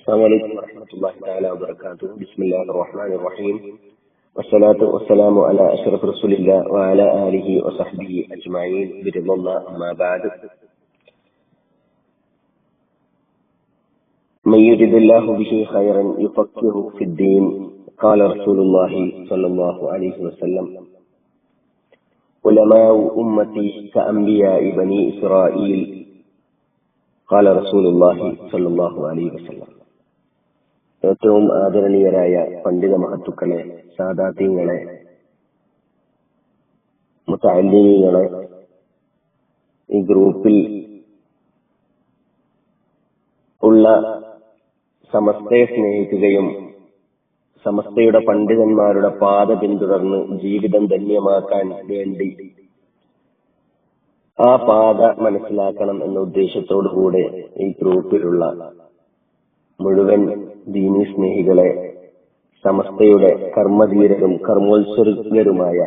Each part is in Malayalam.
السلام عليكم ورحمة الله تعالى وبركاته. بسم الله الرحمن الرحيم والصلاة والسلام على أشرف رسول الله وعلى آله وصحبه أجمعين برضا الله. أما بعد، من يرد الله به خيرا يفقهه في الدين. قال رسول الله صلى الله عليه وسلم: علماء أمتي كأنبياء بني إسرائيل. قال رسول الله صلى الله عليه وسلم. ഏറ്റവും ആദരണീയരായ പണ്ഡിത മഹത്തുക്കളെ, സാദാത്യങ്ങളെ, മുതഅല്ലിമീങ്ങളെ, ഈ ഗ്രൂപ്പിൽ ഉള്ള സമസ്തയെ സ്നേഹിക്കുകയും സമസ്തയുടെ പണ്ഡിതന്മാരുടെ പാത പിന്തുടർന്ന് ജീവിതം ധന്യമാക്കാൻ വേണ്ടി ആ പാത മനസ്സിലാക്കണം എന്ന ഉദ്ദേശത്തോടുകൂടെ ഈ ഗ്രൂപ്പിലുള്ള മുഴുവൻ ദീനീ സ്നേഹികളെ, സമസ്തയുടെ കർമ്മധീരരും കർമ്മോത്സർഗരുമായ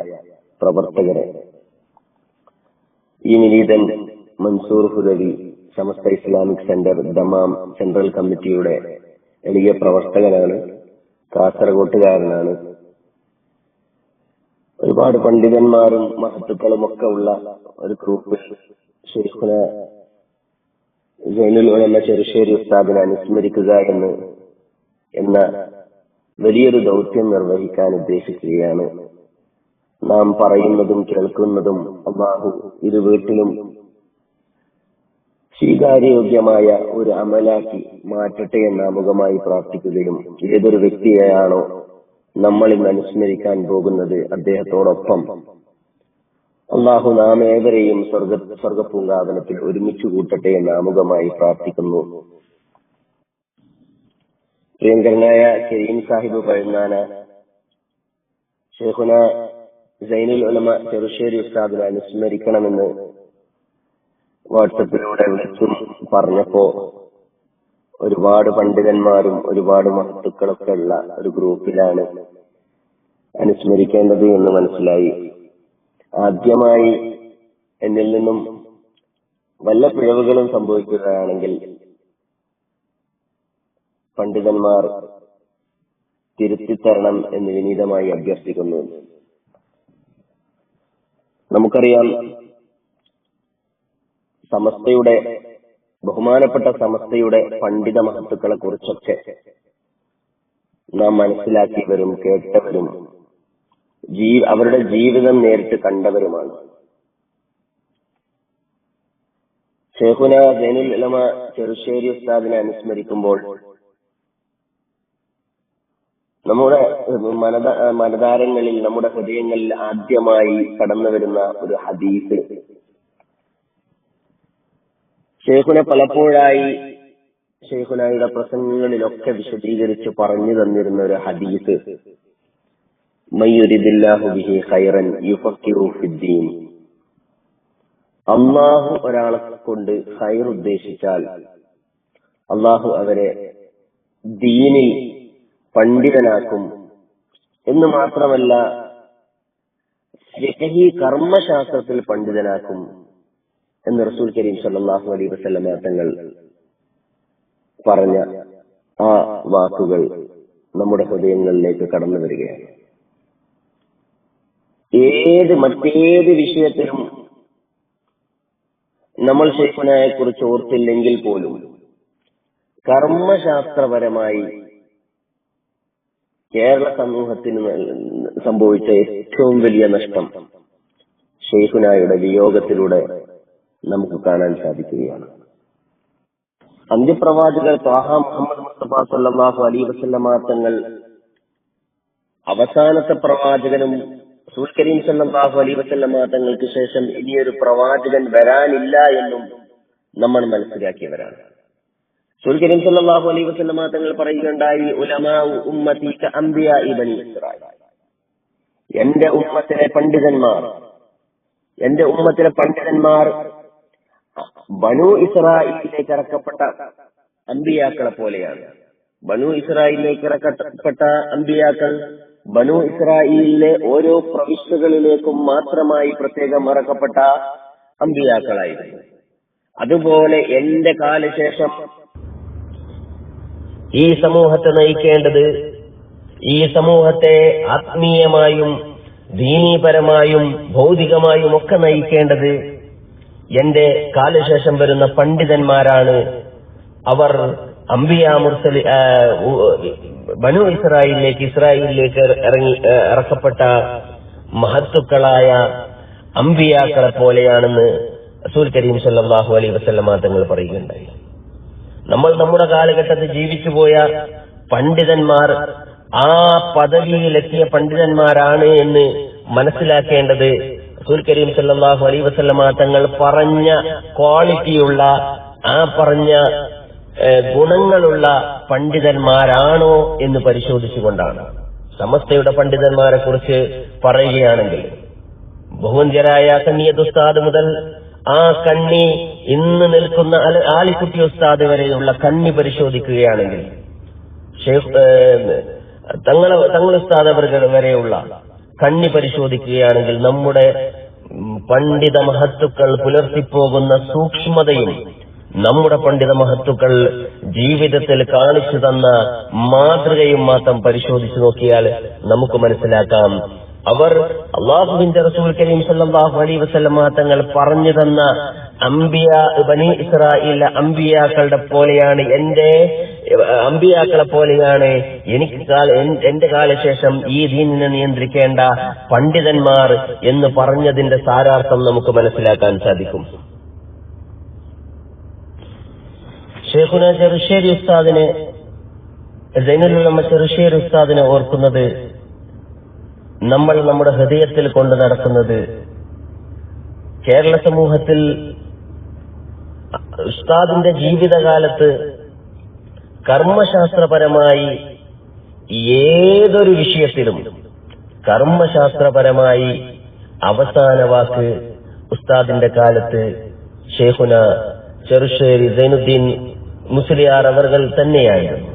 പ്രവർത്തകരെ, ഈ മിലീതൻ മൻസൂർ ഹുദവി സമസ്ത ഇസ്ലാമിക് സെന്റർ ദമാം സെൻട്രൽ കമ്മിറ്റിയുടെ എളിയ പ്രവർത്തകനാണ്, കാസർഗോട്ടുകാരനാണ്. ഒരുപാട് പണ്ഡിതന്മാരും മഹത്തുക്കളും ഒക്കെ ഉള്ള ഒരു ഗ്രൂപ്പിൽ ശൈഖുന സൈനുൽ ഉലമ ചെറുശ്ശേരി ഉസ്താദിനെ അനുസ്മരിക്കുക എന്ന വലിയൊരു ദൗത്യം നിർവഹിക്കാൻ ഉദ്ദേശിക്കുകയാണ്. നാം പറയുന്നതും കേൾക്കുന്നതും അല്ലാഹു ഇരു വീട്ടിലും സ്വീകാര്യയോഗ്യമായ ഒരു അമലാക്കി മാറ്റട്ടെ എന്ന് ആമുഖമായി പ്രാർത്ഥിക്കുകയും ഏതൊരു വ്യക്തിയെയാണോ നമ്മൾ ഇന്ന് അനുസ്മരിക്കാൻ പോകുന്നത് അദ്ദേഹത്തോടൊപ്പം അല്ലാഹു നാം ഏവരെയും സ്വർഗപൂങ്കാവനത്തിൽ ഒരുമിച്ച് കൂട്ടട്ടെ എന്ന് ആമുഖമായി പ്രാർത്ഥിക്കുന്നു. പ്രിയങ്കരനായ കരീം സാഹിബ് പഴുന്നാന ശൈഖുന സൈനുൽ ഉലമ ചെറുശ്ശേരി ഉസ്താദിനെ അനുസ്മരിക്കണമെന്ന് വാട്സപ്പിലൂടെ വിളിച്ചും പറഞ്ഞപ്പോ ഒരുപാട് പണ്ഡിതന്മാരും ഒരുപാട് മഹത്തുക്കളൊക്കെ ഉള്ള ഒരു ഗ്രൂപ്പിലാണ് അനുസ്മരിക്കേണ്ടത് എന്ന് മനസ്സിലായി. ആദ്യമായി എന്നിൽ നിന്നും വല്ല പിഴവുകളും സംഭവിക്കുകയാണെങ്കിൽ പണ്ഡിതന്മാർ തിരുത്തിത്തരണം എന്ന് വിനീതമായി അഭ്യർത്ഥിക്കുന്നു. നമുക്കറിയാം, സമസ്തയുടെ ബഹുമാനപ്പെട്ട സമസ്തയുടെ പണ്ഡിത മഹത്തുക്കളെ കുറിച്ചൊക്കെ നാം മനസ്സിലാക്കിയവരും കേട്ടവരും അവരുടെ ജീവിതം നേരിട്ട് കണ്ടവരുമാണ്. ശൈഖുന സൈനുൽ ഉലമ ചെറുശ്ശേരി ഉസ്താദിനെ അനുസ്മരിക്കുമ്പോൾ നമ്മുടെ മനതാരങ്ങളിൽ, നമ്മുടെ ഹൃദയങ്ങളിൽ ആദ്യമായി കടന്നു വരുന്ന ഒരു ഹദീസ്, ശൈഖുന പലപ്പോഴായി ശൈഖുനായുടെ പ്രസംഗങ്ങളിലൊക്കെ വിശദീകരിച്ച് പറഞ്ഞു തന്നിരുന്ന ഒരു ഹദീസ്, മൻ യുരിദില്ലാഹു ബിഹി ഖൈറൻ യുഫഖിഹു ഫിദ്ദീൻ. അല്ലാഹു ഒരാളെ കൊണ്ട് ഖൈർ ഉദ്ദേശിച്ചാൽ അല്ലാഹു അവരെ ദീനിൽ പണ്ഡിതനാക്കും എന്ന് മാത്രമല്ല, ഫിഖ്ഹി കർമ്മശാസ്ത്രത്തിൽ പണ്ഡിതനാക്കും എന്ന് റസൂൽ കരീം സല്ലല്ലാഹു അലൈഹി വസല്ലം തങ്ങൾ പറഞ്ഞ ആ വാക്കുകൾ നമ്മുടെ ഹൃദയങ്ങളിലേക്ക് കടന്നു വരികയാണ്. മറ്റേത് വിഷയത്തിലും നമ്മൾ ശൈഖുനായെ കുറിച്ച് ഓർത്തില്ലെങ്കിൽ പോലും കർമ്മശാസ്ത്രപരമായി കേരള സമൂഹത്തിന് സംഭവിച്ച ഏറ്റവും വലിയ നഷ്ടം ശൈഖുനായുടെ വിയോഗത്തിലൂടെ നമുക്ക് കാണാൻ സാധിക്കുകയാണ്. അന്ത്യപ്രവാചകർ ത്വാഹ മുഹമ്മദ് മുസ്തഫ സല്ലല്ലാഹു അലൈഹി വസല്ലമ തങ്ങൾ അവസാനത്തെ പ്രവാചകനും റസൂൽ കരീം സല്ലല്ലാഹു അലൈഹി വസല്ലമ തങ്ങൾക്ക് ശേഷം ഇനിയൊരു പ്രവാചകൻ വരാനില്ല എന്നും നമ്മൾ മനസ്സിലാക്കിയവരാണ്. റസൂൽ കരീം സല്ലല്ലാഹു അലൈഹി വസല്ലമ തങ്ങൾ പറയുകയുണ്ടായി, ഉലമാഉ ഉമ്മതി കഅംബിയാഇ ബനി ഇസ്രായീൽ. എന്റെ ഉമ്മത്തിലെ പണ്ഡിതന്മാർ ബനു ഇസ്രായേലിലേക്ക് ഇറക്കപ്പെട്ട അമ്പിയാക്കളെ പോലെയാണ്. ബനു ഇസ്രായേലിലേക്ക് ഇറക്കപ്പെട്ട അമ്പിയാക്കൾ ബനു ഇസ്രായേലിലെ ഓരോ പ്രവിശ്യകളിലേക്കും മാത്രമായി പ്രത്യേകം ഇറക്കപ്പെട്ട അമ്പിയാക്കളായിരുന്നു. അതുപോലെ എന്റെ കാലശേഷം ഈ സമൂഹത്തെ നയിക്കേണ്ടത്, ഈ സമൂഹത്തെ ആത്മീയമായും ദീനീപരമായും ഭൗതികമായും ഒക്കെ നയിക്കേണ്ടത് എന്റെ കാലശേഷം വരുന്ന പണ്ഡിതന്മാരാണ്. അവർ അംബിയാ മുർസലി ബനു ഇസ്രായേലിലേക്ക് ഇറക്കപ്പെട്ട മഹത്തുക്കളായ അംബിയാക്കളെ പോലെയാണെന്ന് റസൂൽ കരീം സല്ലല്ലാഹു അലൈഹി വസല്ലമ തങ്ങൾ പറയുകയുണ്ടായി. നമ്മൾ നമ്മുടെ കാലഘട്ടത്തിൽ ജീവിച്ചുപോയ പണ്ഡിതന്മാർ ആ പദവിയിലെത്തിയ പണ്ഡിതന്മാരാണ് എന്ന് മനസ്സിലാക്കേണ്ടത് റസൂൽ കരീം സല്ലല്ലാഹു അലൈഹി വസല്ലമ തങ്ങൾ പറഞ്ഞ ക്വാളിറ്റിയുള്ള, ആ പറഞ്ഞ ഗുണങ്ങളുള്ള പണ്ഡിതന്മാരാണോ എന്ന് പരിശോധിച്ചുകൊണ്ടാണ്. സമസ്തയുടെ പണ്ഡിതന്മാരെ കുറിച്ച് പറയുകയാണെങ്കിൽ ബഹുവന്യരായ കണ്ണിയത്ത് ഉസ്താദ് മുതൽ ആ കണ്ണി ഇന്ന് നിൽക്കുന്ന ആലിക്കുട്ടി ഉസ്താദ് വരെയുള്ള കണ്ണി പരിശോധിക്കുകയാണെങ്കിൽ, തങ്ങൾ ഉസ്താദ് അവർ വരെയുള്ള കണ്ണി പരിശോധിക്കുകയാണെങ്കിൽ നമ്മുടെ പണ്ഡിത മഹത്തുക്കൾ പുലർത്തിപ്പോകുന്ന സൂക്ഷ്മതയും നമ്മുടെ പണ്ഡിത മഹത്തുക്കൾ ജീവിതത്തിൽ കാണിച്ചു തന്ന മാതൃകയും മാത്രം പരിശോധിച്ചു നോക്കിയാൽ നമുക്ക് മനസ്സിലാക്കാം, അവർ അല്ലാഹുവിന്റെ റസൂൽ കരീം സല്ലല്ലാഹു അലൈഹി വസല്ലമ തങ്ങൾ പറഞ്ഞു തന്ന അംബിയാ ബനി ഇസ്രായേൽ അംബിയാക്കളുടെ പോലെയാണ്, എന്റെ അംബിയാക്കളെ പോലെയാണ് എന്റെ കാലശേഷം ഈ ദീനിനെ നിയന്ത്രിക്കേണ്ട പണ്ഡിതന്മാർ എന്ന് പറഞ്ഞതിന്റെ സാരാർത്ഥം നമുക്ക് മനസ്സിലാക്കാൻ സാധിക്കും. ഷെയ്ഖുന ചെറുശ്ശേരി ഉസ്താദിനെ, സൈനുൽ ഉലമ ചെറുശ്ശേരി ഉസ്താദിനെ ഓർക്കുന്നത്, നമ്മൾ നമ്മുടെ ഹൃദയത്തിൽ കൊണ്ട് നടക്കുന്നത്, കേരള സമൂഹത്തിൽ ഉസ്താദിന്റെ ജീവിതകാലത്ത് കർമ്മശാസ്ത്രപരമായി ഏതൊരു വിഷയത്തിലും കർമ്മശാസ്ത്രപരമായി അവസാന വാക്ക് ഉസ്താദിന്റെ കാലത്ത് ഷെയ്ഖുന ചെറുശ്ശേരി സൈനുദ്ദീൻ മുസ്ലിയാർ അവർ തന്നെയായിരുന്നു.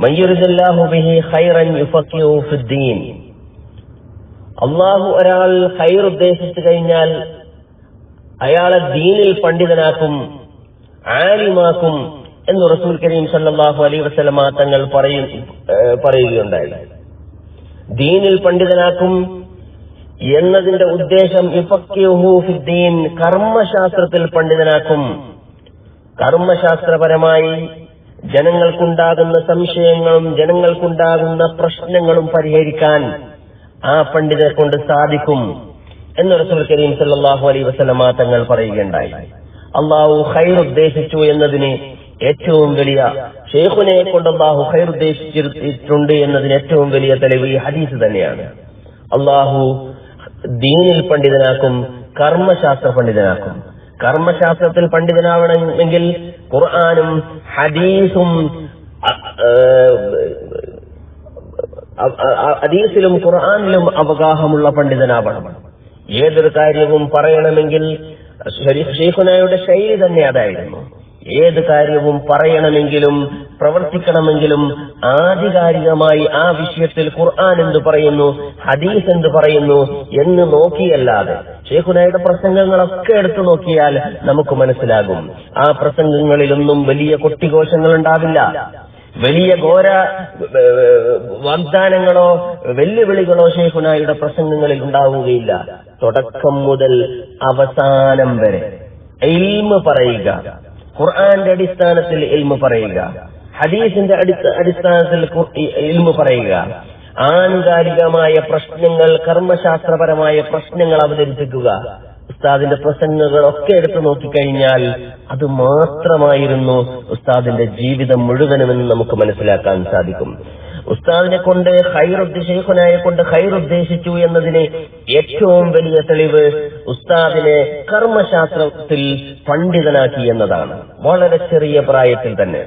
മയ്യുരിദുല്ലാഹു ബിഹി ഖൈറൻ യുഫഖിഹു ഫിദ്ദീൻ. അല്ലാഹു ഒരാൾ ഖൈർ ഉദ്ദേശിച്ചു കഴിഞ്ഞാൽ അയാളെ ദീനിൽ പണ്ഡിതനാക്കും, ആലിമാക്കും എന്ന് റസൂൽ കരീം സല്ലല്ലാഹു അലൈഹി വസല്ലമ തങ്ങൾ പറയുകയുണ്ടായി. ദീനിൽ പണ്ഡിതനാക്കും എന്നതിന്റെ ഉദ്ദേശം യുഫഖിഹു ഫിദ്ദീൻ, കർമ്മശാസ്ത്രത്തിൽ പണ്ഡിതനാക്കും. കർമ്മശാസ്ത്രപരമായി ജനങ്ങൾക്കുണ്ടാകുന്ന സംശയങ്ങളും ജനങ്ങൾക്കുണ്ടാകുന്ന പ്രശ്നങ്ങളും പരിഹരിക്കാൻ ആ പണ്ഡിതരെ കൊണ്ട് സാധിക്കും എന്ന് റസൂൽ കരീം സല്ലല്ലാഹു അലൈഹി വസല്ലമ തങ്ങൾ പറയുകയുണ്ടായി. അല്ലാഹു ഖൈർ ഉദ്ദേശിച്ചു എന്നതിന് ഏറ്റവും വലിയ, ഷെയ്ഖുനെ കൊണ്ട് അല്ലാഹു ഖൈർ ഉദ്ദേശിച്ചിട്ടുണ്ട് എന്നതിന് ഏറ്റവും വലിയ തെളിവ് ഈ ഹദീസ് തന്നെയാണ്. അല്ലാഹു ദീനിൽ പണ്ഡിതനാക്കും, കർമ്മശാസ്ത്ര പണ്ഡിതനാക്കും. കർമ്മശാസ്ത്രത്തിൽ പണ്ഡിതനാവണമെങ്കിൽ ഖുർആനും ഹദീസും ഹദീസിലും ഖുർആനിലും അവഗാഹമുള്ള പണ്ഡിതനാവണം. ഏതൊരു കാര്യവും പറയണമെങ്കിൽ ശൈഖുനായുടെ ശൈലി തന്നെ അതായിരുന്നു. ഏത് കാര്യവും പറയണമെങ്കിലും പ്രവർത്തിക്കണമെങ്കിലും ആധികാരികമായി ആ വിഷയത്തിൽ ഖുർആൻ എന്ത് പറയുന്നു, ഹദീസ് എന്ത് പറയുന്നു എന്ന് നോക്കിയല്ലാതെ, ശൈഖുനായുടെ പ്രസംഗങ്ങളൊക്കെ എടുത്തു നോക്കിയാൽ നമുക്ക് മനസ്സിലാകും, ആ പ്രസംഗങ്ങളിലൊന്നും വലിയ കൊട്ടിഘോഷങ്ങൾ ഉണ്ടാവില്ല, വലിയ ഘോര വാഗ്ദാനങ്ങളോ വെല്ലുവിളികളോ ശൈഖുനായുടെ പ്രസംഗങ്ങളിൽ ഉണ്ടാവുകയില്ല. തുടക്കം മുതൽ അവസാനം വരെ ഇൽമ് പറയുക, ഖുർആന്റെ അടിസ്ഥാനത്തിൽ ഇൽമു പറയുക, ഹദീസിന്റെ അടിസ്ഥാനത്തിൽ ഇൽമു പറയുക, ആനുകാലികമായ പ്രശ്നങ്ങൾ, കർമ്മശാസ്ത്രപരമായ പ്രശ്നങ്ങൾ അവതരിപ്പിക്കുക. ഉസ്താദിന്റെ പ്രസംഗങ്ങളൊക്കെ എടുത്തു നോക്കിക്കഴിഞ്ഞാൽ അത് മാത്രമായിരുന്നു ഉസ്താദിന്റെ ജീവിതം മുഴുവനുമെന്ന് നമുക്ക് മനസ്സിലാക്കാൻ സാധിക്കും. ഉസ്താദിനെ കൊണ്ട് ശൈഖുനായെ കൊണ്ട് ഖൈർ ഉദ്ദേശിച്ചു എന്നതിന് ഏറ്റവും വലിയ തെളിവ് ഉസ്താദിനെ കർമ്മശാസ്ത്രത്തിൽ പണ്ഡിതനാക്കി എന്നതാണ്. വളരെ ചെറിയ പ്രായത്തിൽ തന്നെ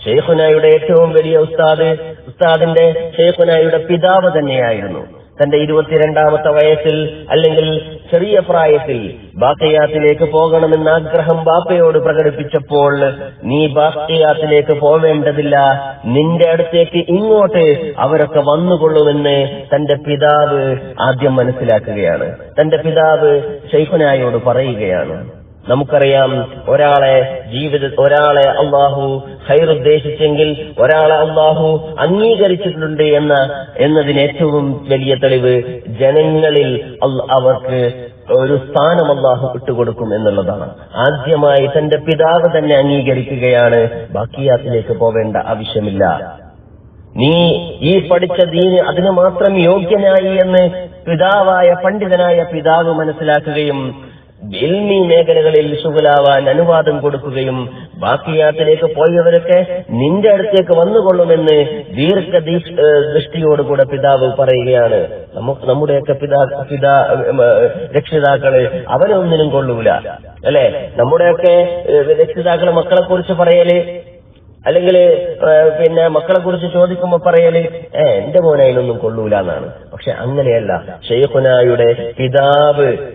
ശൈഖുനായുടെ ഏറ്റവും വലിയ ഉസ്താദിന്റെ ശൈഖുനായുടെ പിതാവ് തന്നെയായിരുന്നു. തന്റെ 22ാമത്തെ വയസ്സിൽ അല്ലെങ്കിൽ ചെറിയ പ്രായത്തിൽ ബാഖിയാത്തിലേക്ക് പോകണമെന്ന ആഗ്രഹം ബാപ്പയോട് പ്രകടിപ്പിച്ചപ്പോൾ, നീ ബാഖിയാത്തിലേക്ക് പോവേണ്ടതില്ല, നിന്റെ അടുത്തേക്ക് ഇങ്ങോട്ട് അവരൊക്കെ വന്നുകൊള്ളുമെന്ന് തന്റെ പിതാവ് ആദ്യം മനസ്സിലാക്കുകയാണ്. തന്റെ പിതാവ് ശൈഖുനായോട് പറയുകയാണ്. നമുക്കറിയാം, ഒരാളെ അള്ളാഹു ഖൈറുദ്ദേശിച്ചെങ്കിൽ ഒരാളെ അള്ളാഹു അംഗീകരിച്ചിട്ടുണ്ട് എന്നതിന് ഏറ്റവും വലിയ തെളിവ് ജനങ്ങളിൽ അവർക്ക് ഒരു സ്ഥാനം അള്ളാഹു ഇട്ടുകൊടുക്കും എന്നുള്ളതാണ്. ആദ്യമായി തന്റെ പിതാവ് തന്നെ അംഗീകരിക്കുകയാണ്, ബാക്കിയാത്തിലേക്ക് പോവേണ്ട ആവശ്യമില്ല. നീ ഈ പഠിച്ച ദീന് അതിന് മാത്രം യോഗ്യനായി എന്ന് പണ്ഡിതനായ പിതാവ് മനസ്സിലാക്കുകയും ഇൽമി മേഖലകളിൽ ശുഗലാവാൻ അനുവാദം കൊടുക്കുകയും ബാക്കിയാത്തിലേക്ക് പോയവരൊക്കെ നിന്റെ അടുത്തേക്ക് വന്നുകൊള്ളുമെന്ന് ദൃഷ്ടിയോടുകൂടെ പിതാവ് പറയുകയാണ്. നമ്മുടെയൊക്കെ രക്ഷിതാക്കള് അവരൊന്നിനും കൊള്ളൂല, അല്ലെ? നമ്മുടെയൊക്കെ രക്ഷിതാക്കള് മക്കളെ കുറിച്ച് പറയല്, അല്ലെങ്കിൽ മക്കളെ കുറിച്ച് ചോദിക്കുമ്പോ പറയല് എന്റെ മോനെ അതിനൊന്നും കൊള്ളൂല എന്നാണ്. പക്ഷെ അങ്ങനെയല്ല. ശൈഖുനായുടെ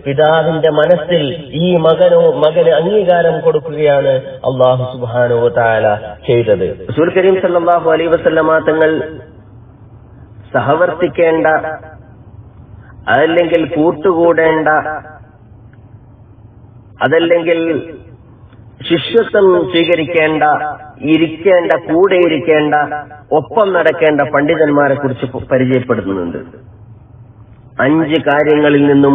പിതാവിന്റെ മനസ്സിൽ ഈ മകന് അംഗീകാരം കൊടുക്കുകയാണ് അല്ലാഹു സുബ്ഹാനഹു വ തആല ചെയ്തത്. റസൂൽ കരീം സല്ലല്ലാഹു അലൈഹി വസല്ലമ തങ്ങൾ സഹവർത്തിക്കേണ്ട, അതല്ലെങ്കിൽ കൂട്ടുകൂടേണ്ട, അതല്ലെങ്കിൽ ശിഷ്യത്വം സ്വീകരിക്കേണ്ട, കൂടെ ഇരിക്കേണ്ട, ഒപ്പം നടക്കേണ്ട പണ്ഡിതന്മാരെ കുറിച്ച് പരിചയപ്പെടുത്തുന്നുണ്ട്. 5 കാര്യങ്ങളിൽ നിന്നും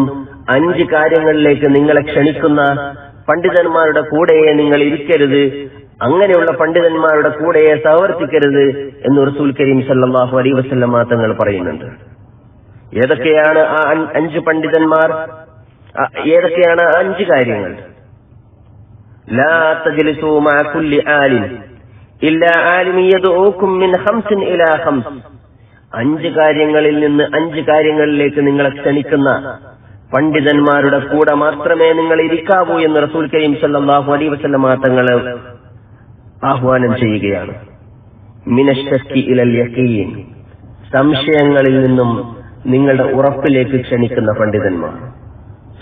5 കാര്യങ്ങളിലേക്ക് നിങ്ങളെ ക്ഷണിക്കുന്ന പണ്ഡിതന്മാരുടെ കൂടെയേ നിങ്ങൾ ഇരിക്കരുത്, അങ്ങനെയുള്ള പണ്ഡിതന്മാരുടെ കൂടെയേ സഹവർത്തിക്കരുത് എന്ന് റസൂൽ കരീം സല്ലല്ലാഹു അലൈഹി വസല്ലമ തങ്ങൾ പറയുന്നുണ്ട്. ഏതൊക്കെയാണ് ആ 5 പണ്ഡിതന്മാർ? ഏതൊക്കെയാണ് 5 കാര്യങ്ങൾ? لا تجلسوا مع كل عالم إلا عالم يدعوكم من 5 إلى 5. 5 കാര്യങ്ങളിൽ നിന്ന് 5 കാര്യങ്ങളിലേക്ക് നിങ്ങളെ ക്ഷണിക്കുന്ന പണ്ഡിതന്മാരുടെ കൂടെ മാത്രമേ നിങ്ങൾ ഇരിക്കാവൂ എന്ന് റസൂൽ കരീം സല്ലല്ലാഹു അലൈഹി വസല്ലമ തങ്ങൾ ആഹ്വാനം ചെയ്യുകയാണ്. മിനശ്ശക്കി ഇലൽ യഖീൻ, സംശയങ്ങളിൽ നിന്നും നിങ്ങളുടെ ഉറപ്പിലേക്ക് ക്ഷണിക്കുന്ന പണ്ഡിതന്മാർ.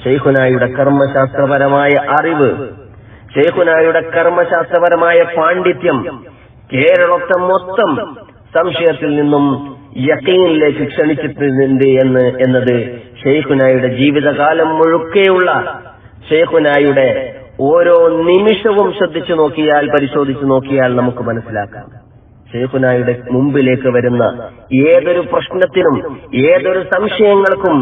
ശൈഖുനായുടെ കർമ്മശാസ്ത്രപരമായ അറിവ്, ശൈഖുനായുടെ കർമ്മശാസ്ത്രപരമായ പാണ്ഡിത്യം കേരളത്തെ മൊത്തം സംശയത്തിൽ നിന്നും യഖീനിലേക്ക് ക്ഷണിച്ചിട്ടുണ്ട് എന്നത് ശൈഖുനായുടെ ജീവിതകാലം മുഴുക്കെയുള്ള ശൈഖുനായുടെ ഓരോ നിമിഷവും പരിശോധിച്ചു നോക്കിയാൽ നമുക്ക് മനസ്സിലാക്കാം. ശൈഖുനായുടെ മുമ്പിലേക്ക് വരുന്ന ഏതൊരു പ്രശ്നത്തിനും ഏതൊരു സംശയങ്ങൾക്കും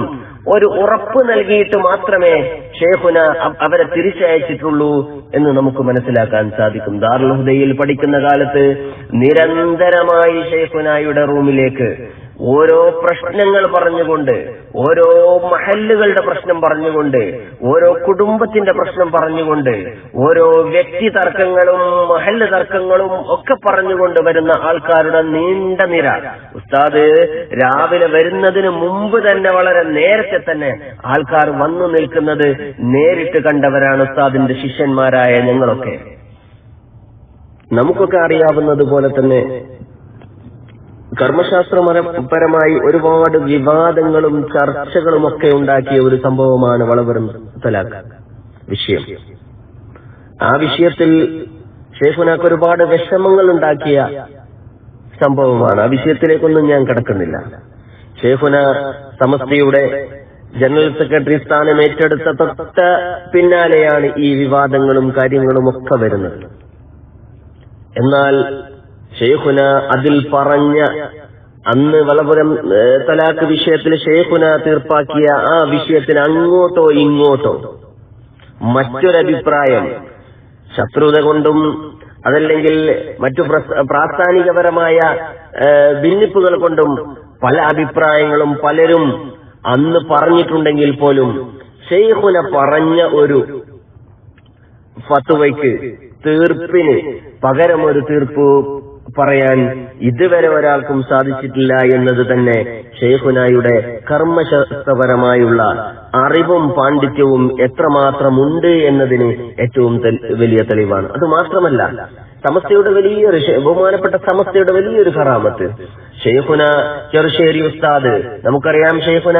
ഒരു ഉറപ്പ് നൽകിയിട്ട് മാത്രമേ ശൈഖുന അവരെ തിരിച്ചയച്ചിട്ടുള്ളൂ എന്ന് നമുക്ക് മനസ്സിലാക്കാൻ സാധിക്കും. ദാറുൽ ഹുദയിൽ പഠിക്കുന്ന കാലത്ത് നിരന്തരമായി ശൈഖുനായുടെ റൂമിലേക്ക് ഓരോ പ്രശ്നങ്ങൾ പറഞ്ഞുകൊണ്ട്, ഓരോ മഹല്ലുകളുടെ പ്രശ്നം പറഞ്ഞുകൊണ്ട്, ഓരോ കുടുംബത്തിന്റെ പ്രശ്നം പറഞ്ഞുകൊണ്ട്, ഓരോ വ്യക്തി തർക്കങ്ങളും മഹല്ല് തർക്കങ്ങളും ഒക്കെ പറഞ്ഞുകൊണ്ട് വരുന്ന ആൾക്കാരുടെ നീണ്ട നിര. ഉസ്താദ് രാവിലെ വരുന്നതിന് മുമ്പ് തന്നെ, വളരെ നേരത്തെ തന്നെ ആൾക്കാർ വന്നു നിൽക്കുന്നത് നേരിട്ട് കണ്ടവരാണ് ഉസ്താദിന്റെ ശിഷ്യന്മാരായ ഞങ്ങളൊക്കെ. നമുക്കൊക്കെ അറിയാവുന്നതുപോലെ തന്നെ കർമ്മശാസ്ത്രപരമായി ഒരുപാട് വിവാദങ്ങളും ചർച്ചകളും ഒക്കെ ഉണ്ടാക്കിയ ഒരു സംഭവമാണ് വളവറും തലാഖ് വിഷയം. ആ വിഷയത്തിൽ ശൈഖുനാക്ക് ഒരുപാട് വിഷമങ്ങൾ ഉണ്ടാക്കിയ സംഭവമാണ്. ആ വിഷയത്തിലേക്കൊന്നും ഞാൻ കടക്കുന്നില്ല. ശൈഖുന സമസ്തയുടെ ജനറൽ സെക്രട്ടറി സ്ഥാനം ഏറ്റെടുത്ത തൊട്ട പിന്നാലെയാണ് ഈ വിവാദങ്ങളും കാര്യങ്ങളും ഒക്കെ വരുന്നത്. എന്നാൽ ശൈഖുന അതിൽ പറഞ്ഞ, അന്ന് വളപുരം തലാഖ് വിഷയത്തിൽ ശൈഖുന തീർപ്പാക്കിയ ആ വിഷയത്തിന് അങ്ങോട്ടോ ഇങ്ങോട്ടോ മറ്റൊരഭിപ്രായം, ശത്രുത കൊണ്ടും അതല്ലെങ്കിൽ മറ്റു പ്രാസ്ഥാനികപരമായ ഭിന്നിപ്പുകൾ കൊണ്ടും പല അഭിപ്രായങ്ങളും പലരും അന്ന് പറഞ്ഞിട്ടുണ്ടെങ്കിൽ പോലും ശൈഖുന പറഞ്ഞ ഒരു ഫത്വയ്ക്ക്, തീർപ്പിന് പകരം ഒരു തീർപ്പ് പറയാൻ ഇതുവരെ ഒരാൾക്കും സാധിച്ചിട്ടില്ല എന്നത് തന്നെ ശൈഖുനായുടെ കർമ്മശാസ്ത്രപരമായ അറിവും പാണ്ഡിത്യവും എത്രമാത്രമുണ്ട് എന്നതിന് ഏറ്റവും വലിയ തെളിവാണ്. അത് മാത്രമല്ല, സമസ്തയുടെ ബഹുമാനപ്പെട്ട സമസ്തയുടെ വലിയൊരു കറാമത്ത്, ഷെയ്ഖുന ചെറുശ്ശേരി ഉസ്താദ്, നമുക്കറിയാം ഷെയ്ഖുന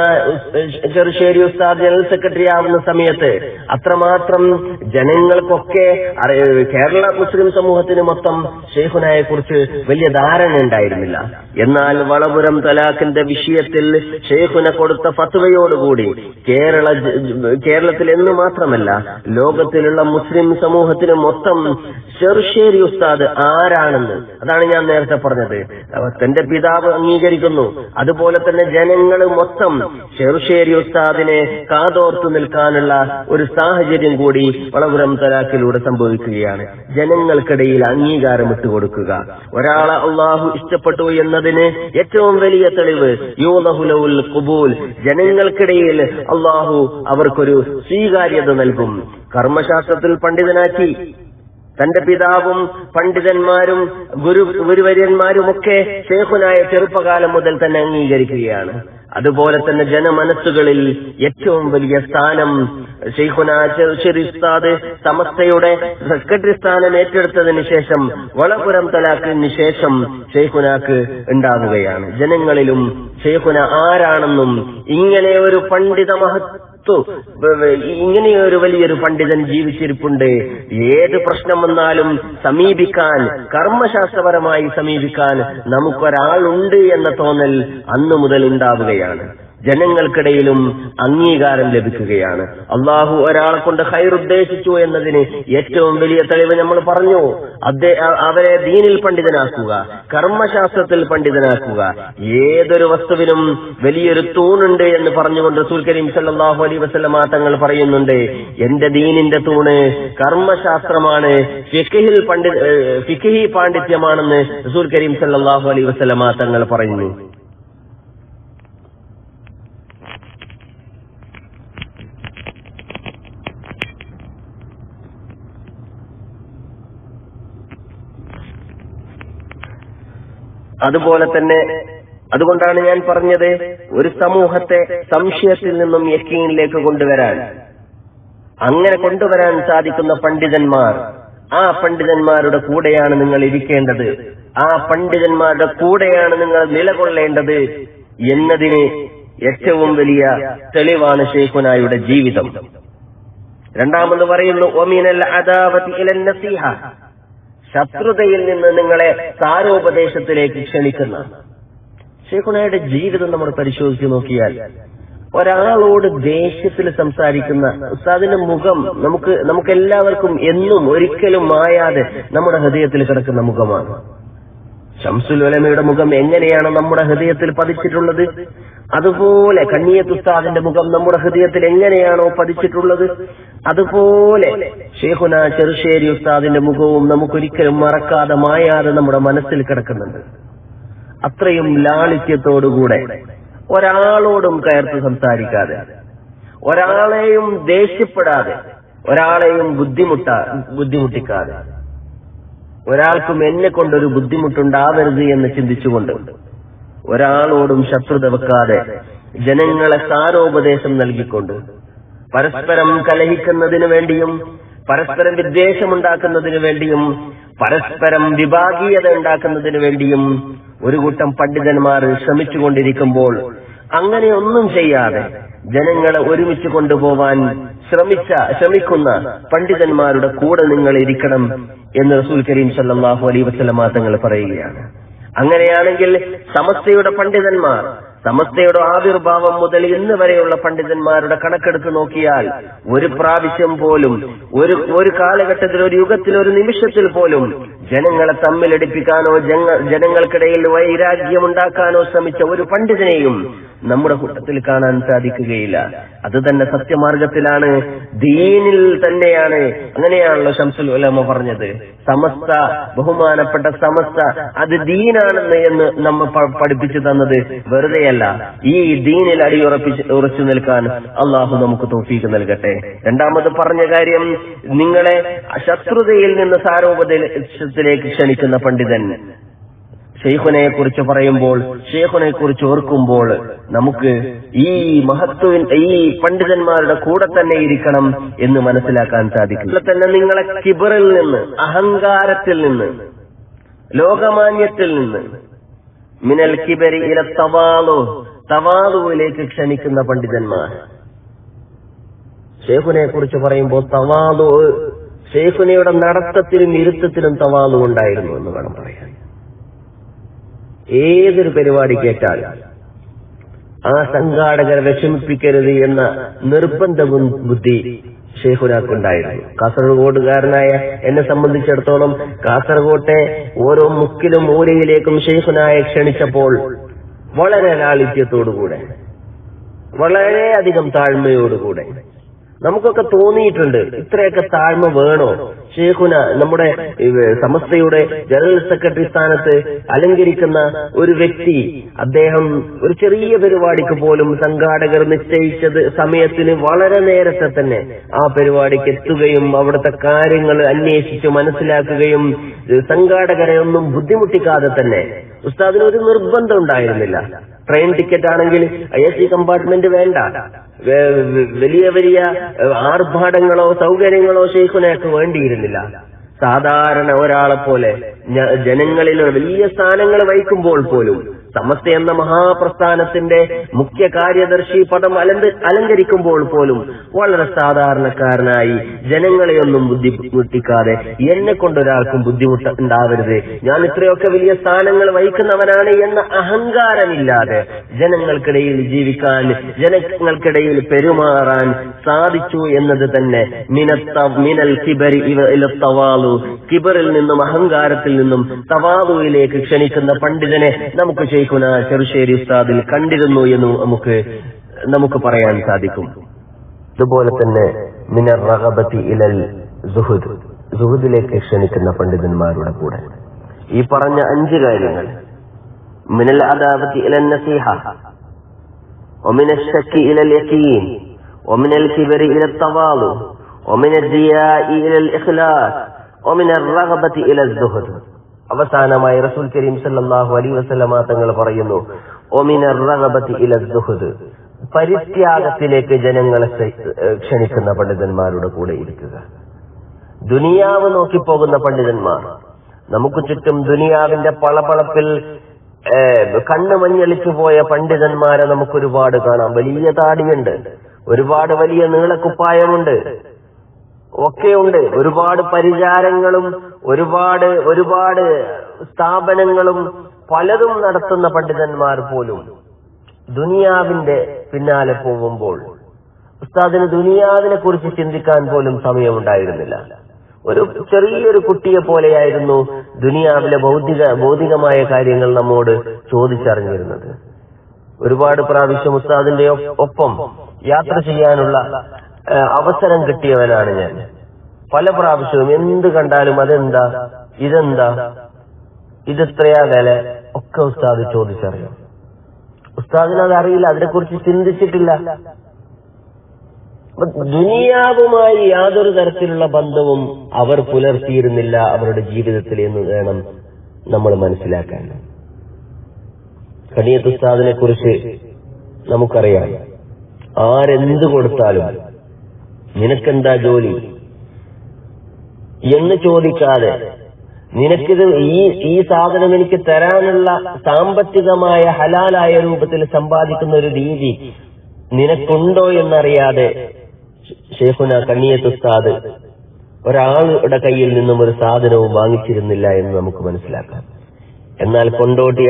ചെറുശ്ശേരി ഉസ്താദ് ജനറൽ സെക്രട്ടറി ആവുന്ന സമയത്ത് അത്രമാത്രം ജനങ്ങൾക്കൊക്കെ കേരള മുസ്ലിം സമൂഹത്തിന് മൊത്തം ഷെയ്ഖുനയെ കുറിച്ച് വലിയ ധാരണ ഉണ്ടായിരുന്നില്ല. എന്നാൽ വളപുരം തലാഖിന്റെ വിഷയത്തിൽ ഷെയ്ഖുന കൊടുത്ത ഫത്വയോടുകൂടി കേരളത്തിൽ എന്ന് മാത്രമല്ല ലോകത്തിലുള്ള മുസ്ലിം സമൂഹത്തിന് മൊത്തം ചെറുശ്ശേരി ഉസ്താദ് ആരാണെന്ന്, അതാണ് ഞാൻ നേരത്തെ പറഞ്ഞത്, തന്റെ പിതാവ് അംഗീകരിക്കുന്നു. അതുപോലെ തന്നെ ജനങ്ങൾ മൊത്തം ചെറുശ്ശേരി ഉസ്താദിനെ കാതോർത്തു നിൽക്കാനുള്ള ഒരു സാഹചര്യം കൂടി വളപുരം തലാഖിലൂടെ സംഭവിക്കുകയാണ്. ജനങ്ങൾക്കിടയിൽ അംഗീകാരം ഇട്ടുകൊടുക്കുക. ഒരാളെ അള്ളാഹു ഇഷ്ടപ്പെട്ടു എന്നതിന് ഏറ്റവും വലിയ തെളിവ് യൂനഹുലൗൽ ഖുബൂൽ, ജനങ്ങൾക്കിടയിൽ അള്ളാഹു അവർക്കൊരു സ്വീകാര്യത നൽകും. കർമ്മശാസ്ത്രത്തിൽ പണ്ഡിതനാക്കി തന്റെ പിതാവും പണ്ഡിതന്മാരും ഗുരുവര്യന്മാരുമൊക്കെ ഷെയ്ഖുനായ ചെറുപ്പകാലം മുതൽ തന്നെ അംഗീകരിക്കുകയാണ്. അതുപോലെ തന്നെ ജനമനസ്സുകളിൽ ഏറ്റവും വലിയ സ്ഥാനം ഷെയ്ഖുന ചെറുശ്ശേരി ഉസ്താദ് സമസ്തയുടെ സെക്രട്ടറി സ്ഥാനം ഏറ്റെടുത്തതിന് ശേഷം വളപുരം തലാഖിന് ശേഷം ഷെയ്ഖുനാക്ക് ഉണ്ടാവുകയാണ്. ജനങ്ങളിലും ഷെയ്ഖുന ആരാണെന്നും ഇങ്ങനെ ഒരു പണ്ഡിത ഇങ്ങനെയൊരു വലിയൊരു പണ്ഡിതൻ ജീവിച്ചിരിപ്പുണ്ട്, ഏത് പ്രശ്നം വന്നാലും സമീപിക്കാൻ, കർമ്മശാസ്ത്രപരമായി സമീപിക്കാൻ നമുക്കൊരാളുണ്ട് എന്ന തോന്നൽ അന്നു മുതൽ ഉണ്ടാവുകയാണ്. ജനങ്ങൾക്കിടയിലും അംഗീകാരം ലഭിക്കുകയാണ്. അള്ളാഹു ഒരാളെ കൊണ്ട് ഖൈർ ഉദ്ദേശിച്ചു എന്നതിന് ഏറ്റവും വലിയ തെളിവ് നമ്മൾ പറഞ്ഞു. അവരെ ദീനിൽ പണ്ഡിതനാക്കുക, കർമ്മശാസ്ത്രത്തിൽ പണ്ഡിതനാക്കുക. ഏതൊരു വസ്തുവിനും വലിയൊരു തൂണുണ്ട് എന്ന് പറഞ്ഞുകൊണ്ട് റസൂൽ കരീം സല്ലല്ലാഹു അലൈഹി വസല്ലം തങ്ങൾ പറയുന്നുണ്ട്, എന്റെ ദീനിന്റെ തൂണ് കർമ്മശാസ്ത്രമാണ്, ഫിഖ്ഹി പാണ്ഡിത്യമാണെന്ന് റസൂൽ കരീം സല്ലല്ലാഹു അലൈഹി വസല്ലം തങ്ങൾ പറയുന്നു. അതുപോലെ തന്നെ അതുകൊണ്ടാണ് ഞാൻ പറഞ്ഞത്, ഒരു സമൂഹത്തെ സംശയത്തിൽ നിന്നും യഖീനിലേക്ക് കൊണ്ടുവരാൻ, അങ്ങനെ കൊണ്ടുവരാൻ സാധിക്കുന്ന പണ്ഡിതന്മാർ, ആ പണ്ഡിതന്മാരുടെ കൂടെയാണ് നിങ്ങൾ ഇരിക്കേണ്ടത്, ആ പണ്ഡിതന്മാരുടെ കൂടെയാണ് നിങ്ങൾ നിലകൊള്ളേണ്ടത് എന്നതിന് ഏറ്റവും വലിയ തെളിവാണ് ഷെയ്ഖുനായുടെ ജീവിതം. രണ്ടാമത് പറയുന്നു, ഒമിനൽ അദാവതി ഇലൻ നസീഹ, ശത്രുതയിൽ നിന്ന് നിങ്ങളെ സാരോപദേശത്തിലേക്ക് ക്ഷണിക്കുന്ന. ഷെയ്ഖുനായുടെ ജീവിതം നമ്മൾ പരിശോധിച്ച് നോക്കിയാൽ ഒരാളോട് ദേഷ്യത്തിൽ സംസാരിക്കുന്ന ഉസ്താദിന്റെ മുഖം നമുക്കെല്ലാവർക്കും എന്നും ഒരിക്കലും മായാതെ നമ്മുടെ ഹൃദയത്തിൽ കിടക്കുന്ന മുഖമാണ്. ശംസുൽ ഉലമയുടെ മുഖം എങ്ങനെയാണ് നമ്മുടെ ഹൃദയത്തിൽ പതിച്ചിട്ടുള്ളത്, അതുപോലെ കണ്ണിയത്ത് ഉസ്താദിന്റെ മുഖം നമ്മുടെ ഹൃദയത്തിൽ എങ്ങനെയാണോ പതിച്ചിട്ടുള്ളത്, അതുപോലെ ഷെയ്ഖുന ചെറുശ്ശേരി ഉസ്താദിന്റെ മുഖവും നമുക്കൊരിക്കലും മറക്കാതെ മായാതെ നമ്മുടെ മനസ്സിൽ കിടക്കുന്നുണ്ട്. അത്രയും ലാളിത്യത്തോടുകൂടെ ഒരാളോടും കയർത്ത് സംസാരിക്കാതെ, ഒരാളെയും ദേഷ്യപ്പെടാതെ, ഒരാളെയും ബുദ്ധിമുട്ടിക്കാതെ, ഒരാൾക്കും എന്നെ കൊണ്ടൊരു ബുദ്ധിമുട്ടുണ്ടാവരുത് എന്ന് ചിന്തിച്ചുകൊണ്ട് ഒരാളോടും ശത്രുത വെക്കാതെ ജനങ്ങളെ സാരോപദേശം നൽകിക്കൊണ്ട് പരസ്പരം കലഹിക്കുന്നതിനു വേണ്ടിയും പരസ്പരം വിദ്വേഷമുണ്ടാക്കുന്നതിനു വേണ്ടിയും പരസ്പരം വിഭാഗീയത ഉണ്ടാക്കുന്നതിനു വേണ്ടിയും ഒരു കൂട്ടം പണ്ഡിതന്മാർ ശ്രമിച്ചുകൊണ്ടിരിക്കുമ്പോൾ അങ്ങനെയൊന്നും ചെയ്യാതെ ജനങ്ങളെ ഒരുമിച്ച് കൊണ്ടുപോവാൻ ശ്രമിക്കുന്ന പണ്ഡിതന്മാരുടെ കൂടെ നിങ്ങൾ ഇരിക്കണം എന്ന് റസൂൽ കരീം സല്ലല്ലാഹു അലൈഹി വസല്ലം തങ്ങൾ പറയുകയാണ്. അങ്ങനെയാണെങ്കിൽ സമസ്തയുടെ പണ്ഡിതന്മാർ, സമസ്തയുടെ ആവിർഭാവം മുതൽ ഇന്ന് വരെയുള്ള പണ്ഡിതന്മാരുടെ കണക്കെടുത്ത് നോക്കിയാൽ ഒരു പ്രാവശ്യം പോലും ഒരു കാലഘട്ടത്തിൽ, ഒരു യുഗത്തിൽ, ഒരു നിമിഷത്തിൽ പോലും ജനങ്ങളെ തമ്മിലടിപ്പിക്കാനോ ജനങ്ങൾക്കിടയിൽ വൈരാഗ്യമുണ്ടാക്കാനോ ശ്രമിച്ച ഒരു പണ്ഡിതനെയും നമ്മുടെ കൂട്ടത്തിൽ കാണാൻ സാധിക്കുകയില്ല. അത് തന്നെ സത്യമാർഗത്തിലാണ്, ദീനിൽ തന്നെയാണ്. അങ്ങനെയാണല്ലോ ശംസുൽ ഉലമ പറഞ്ഞത്, സമസ്ത, ബഹുമാനപ്പെട്ട സമസ്ത അത് ദീനാണെന്ന് എന്ന് നമ്മെ പഠിപ്പിച്ചു തന്നത് വെറുതെയല്ല. ഈ ദീനിൽ ഉറച്ചു നിൽക്കാൻ അള്ളാഹു നമുക്ക് തൗഫീഖ് നൽകട്ടെ. രണ്ടാമത് പറഞ്ഞ കാര്യം, നിങ്ങളെ ശത്രുതയിൽ നിന്ന് സാരോപദേശത്തിലേക്ക് ക്ഷണിക്കുന്ന പണ്ഡിതൻ. ഷെയ്ഖുനെ കുറിച്ച് പറയുമ്പോൾ, ഷെയ്ഖുനെ കുറിച്ച് ഓർക്കുമ്പോൾ നമുക്ക് ഈ പണ്ഡിതന്മാരുടെ കൂടെ തന്നെ ഇരിക്കണം എന്ന് മനസ്സിലാക്കാൻ സാധിക്കും. തന്നെ നിങ്ങളെ കിബറിൽ നിന്ന്, അഹങ്കാരത്തിൽ നിന്ന്, ലോകമാന്യത്തിൽ നിന്ന്, മിനൽ കിബരി ഇല തവാളു, തവാളുവിലേക്ക് ക്ഷണിക്കുന്ന പണ്ഡിതന്മാർ. ഷെയ്ഖുനെ കുറിച്ച് പറയുമ്പോൾ തവാളു, ഷെയ്ഖുനയുടെ നടത്തത്തിലും ഇരുത്തത്തിലും തവാളു ഉണ്ടായിരുന്നു എന്ന് വേണം പറയാൻ. ഏതൊരു പരിപാടി കേട്ടാൽ ആ സംഘാടകരെ വിഷമിപ്പിക്കരുത് എന്ന നിർബന്ധ ബുദ്ധി ഷെയ്ഖുനാക്കുണ്ടായിരുന്നു. കാസർഗോഡുകാരനായ എന്നെ സംബന്ധിച്ചിടത്തോളം കാസർഗോട്ടെ ഓരോ മുക്കിലും മൂലയിലേക്കും ഷെയ്ഖുനായെ ക്ഷണിച്ചപ്പോൾ വളരെ ലാളിത്യത്തോടുകൂടെ, വളരെയധികം താഴ്മയോടുകൂടെ നമുക്കൊക്കെ തോന്നിയിട്ടുണ്ട്, ഇത്രയൊക്കെ താഴ്മ വേണോ? ഷെയ്ഖുന നമ്മുടെ സമസ്തയുടെ ജനറൽ സെക്രട്ടറി സ്ഥാനത്ത് അലങ്കരിക്കുന്ന ഒരു വ്യക്തി, അദ്ദേഹം ഒരു ചെറിയ പരിപാടിക്ക് പോലും സംഘാടകർ നിശ്ചയിച്ചത് സമയത്തിന് വളരെ നേരത്തെ തന്നെ ആ പരിപാടിക്ക് എത്തുകയും അവിടുത്തെ കാര്യങ്ങൾ അന്വേഷിച്ച് മനസ്സിലാക്കുകയും സംഘാടകരെ ഒന്നും ബുദ്ധിമുട്ടിക്കാതെ തന്നെ, ഉസ്താദിന് ഒരു നിർബന്ധം ഉണ്ടായിരുന്നില്ല. ട്രെയിൻ ടിക്കറ്റ് ആണെങ്കിൽ AC കമ്പാർട്ട്മെന്റ് വേണ്ട, വലിയ വലിയ ആർഭാടങ്ങളോ സൗകര്യങ്ങളോ ഷെയ്ഖുനക്ക് വേണ്ടിയിരുന്നില്ല. സാധാരണ ഒരാളെ പോലെ ജനങ്ങളിൽ വലിയ സ്ഥാനങ്ങൾ വഹിക്കുമ്പോൾ പോലും, സമസ്ത എന്ന മഹാപ്രസ്ഥാനത്തിന്റെ മുഖ്യ കാര്യദർശി പദം അലങ്കരിക്കുമ്പോൾ പോലും വളരെ സാധാരണക്കാരനായി ജനങ്ങളെയൊന്നും ബുദ്ധിമുട്ടിക്കാതെ, എന്നെ കൊണ്ടൊരാൾക്കും ബുദ്ധിമുട്ട് ഉണ്ടാവരുത്, ഞാൻ ഇത്രയൊക്കെ വലിയ സ്ഥാനങ്ങൾ വഹിക്കുന്നവനാണ് എന്ന അഹങ്കാരമില്ലാതെ ജനങ്ങൾക്കിടയിൽ ജീവിക്കാൻ, ജനങ്ങൾക്കിടയിൽ പെരുമാറാൻ സാധിച്ചു എന്നത് തന്നെ മിനൽ കിബരി ഇല തവാളു, കിബറിൽ നിന്നും അഹങ്കാരത്തിൽ നിന്നും തവാളുവിലേക്ക് ക്ഷണിക്കുന്ന പണ്ഡിതനെ നമുക്ക് ഷെയ്ഖുന ചെറുശ്ശേരി ഉസ്താദിൽ കണ്ടിരുന്നു എന്ന് നമുക്ക് പറയാൻ സാധിക്കും. അതുപോലെ തന്നെ മിനർ റഗബതി ഇലൽ സുഹുദ്, സുഹുദിലേക്ക് ക്ഷണിക്കുന്ന പണ്ഡിതന്മാരുടെ കൂടെ ഈ പറഞ്ഞ 5 കാര്യങ്ങൾ, മിനൽ അദാവതി ഇലൻ നസീഹ, വമിനൽ ശക്കി ഇലൽ യഖീൻ, വമിനൽ കിബരി ഇലൽ തവാളു, വമിനൽ ദിയാഇ ഇലൽ ഇഖ്ലാസ്, വമിനർ റഗബതി ഇലൽ സുഹുദ്. അവസാനമായി റസൂൽ കരീം സല്ലല്ലാഹു അലൈഹി വസല്ലമ തങ്ങൾ പറയുന്നു, ഒമിനർ റഗബതി ഇല സുഹുദ്, പരിത്യാഗത്തിലേക്ക് ജനങ്ങളെ ക്ഷണിക്കുന്ന പണ്ഡിതന്മാരുടെ കൂടെ ഇരിക്കുക. ദുനിയാവ് നോക്കിപ്പോകുന്ന പണ്ഡിതന്മാർ, നമുക്ക് ചുറ്റും ദുനിയാവിന്റെ പളപളപ്പിൽ കണ്ണ് മഞ്ഞളിച്ചു പോയ പണ്ഡിതന്മാരെ നമുക്കൊരുപാട് കാണാം. വലിയ താടിയുണ്ട്, ഒരുപാട് വലിയ നീളക്കുപ്പായമുണ്ട്, ഒക്കെയുണ്ട്. ഒരുപാട് പരിചാരങ്ങളും ഒരുപാട് സ്ഥാപനങ്ങളും പലതും നടത്തുന്ന പണ്ഡിതന്മാർ പോലും ദുനിയാവിന്റെ പിന്നാലെ പോകുമ്പോൾ ഉസ്താദിന് ദുനിയാവിനെ കുറിച്ച് ചിന്തിക്കാൻ പോലും സമയമുണ്ടായിരുന്നില്ല. ഒരു ചെറിയൊരു കുട്ടിയെ പോലെയായിരുന്നു ദുനിയാവിലെ ഭൗതികമായ കാര്യങ്ങൾ നമ്മോട് ചോദിച്ചറിഞ്ഞിരുന്നത്. ഒരുപാട് പ്രാവശ്യം ഉസ്താദിന്റെ ഒപ്പം യാത്ര ചെയ്യാനുള്ള അവസരം കിട്ടിയവനാണ് ഞാൻ. പല പ്രാവശ്യവും എന്ത് കണ്ടാലും അതെന്താ, ഇതെന്താ, ഇതെത്രയാ വില ഒക്കെ ഉസ്താദ് ചോദിച്ചറിയും. ഉസ്താദിന് അതറിയില്ല, അതിനെക്കുറിച്ച് ചിന്തിച്ചിട്ടില്ല. ദുനിയാവുമായി യാതൊരു തരത്തിലുള്ള ബന്ധവും അവർ പുലർത്തിയിരുന്നില്ല അവരുടെ ജീവിതത്തിൽ എന്ന് വേണം നമ്മൾ മനസ്സിലാക്കാൻ. കണിയത്ത് ഉസ്താദിനെ കുറിച്ച് നമുക്കറിയാം, ആരെന്ത് കൊടുത്താലും നിനക്കെന്താ ജോലി എന്ന് ചോദിക്കാതെ, നിനക്കിത് ഈ സാധനം എനിക്ക് തരാനുള്ള സാമ്പത്തികമായ ഹലാലായ രൂപത്തിൽ സമ്പാദിക്കുന്ന ഒരു രീതി നിനക്കുണ്ടോ എന്നറിയാതെ ഷെയ്ഖുന കണ്ണിയത്ത് ഉസ്താദ് ഒരാളുടെ കയ്യിൽ നിന്നും ഒരു സാധനവും വാങ്ങിച്ചിരുന്നില്ല എന്ന് നമുക്ക് മനസ്സിലാക്കാം. എന്നാൽ കൊണ്ടോട്ടി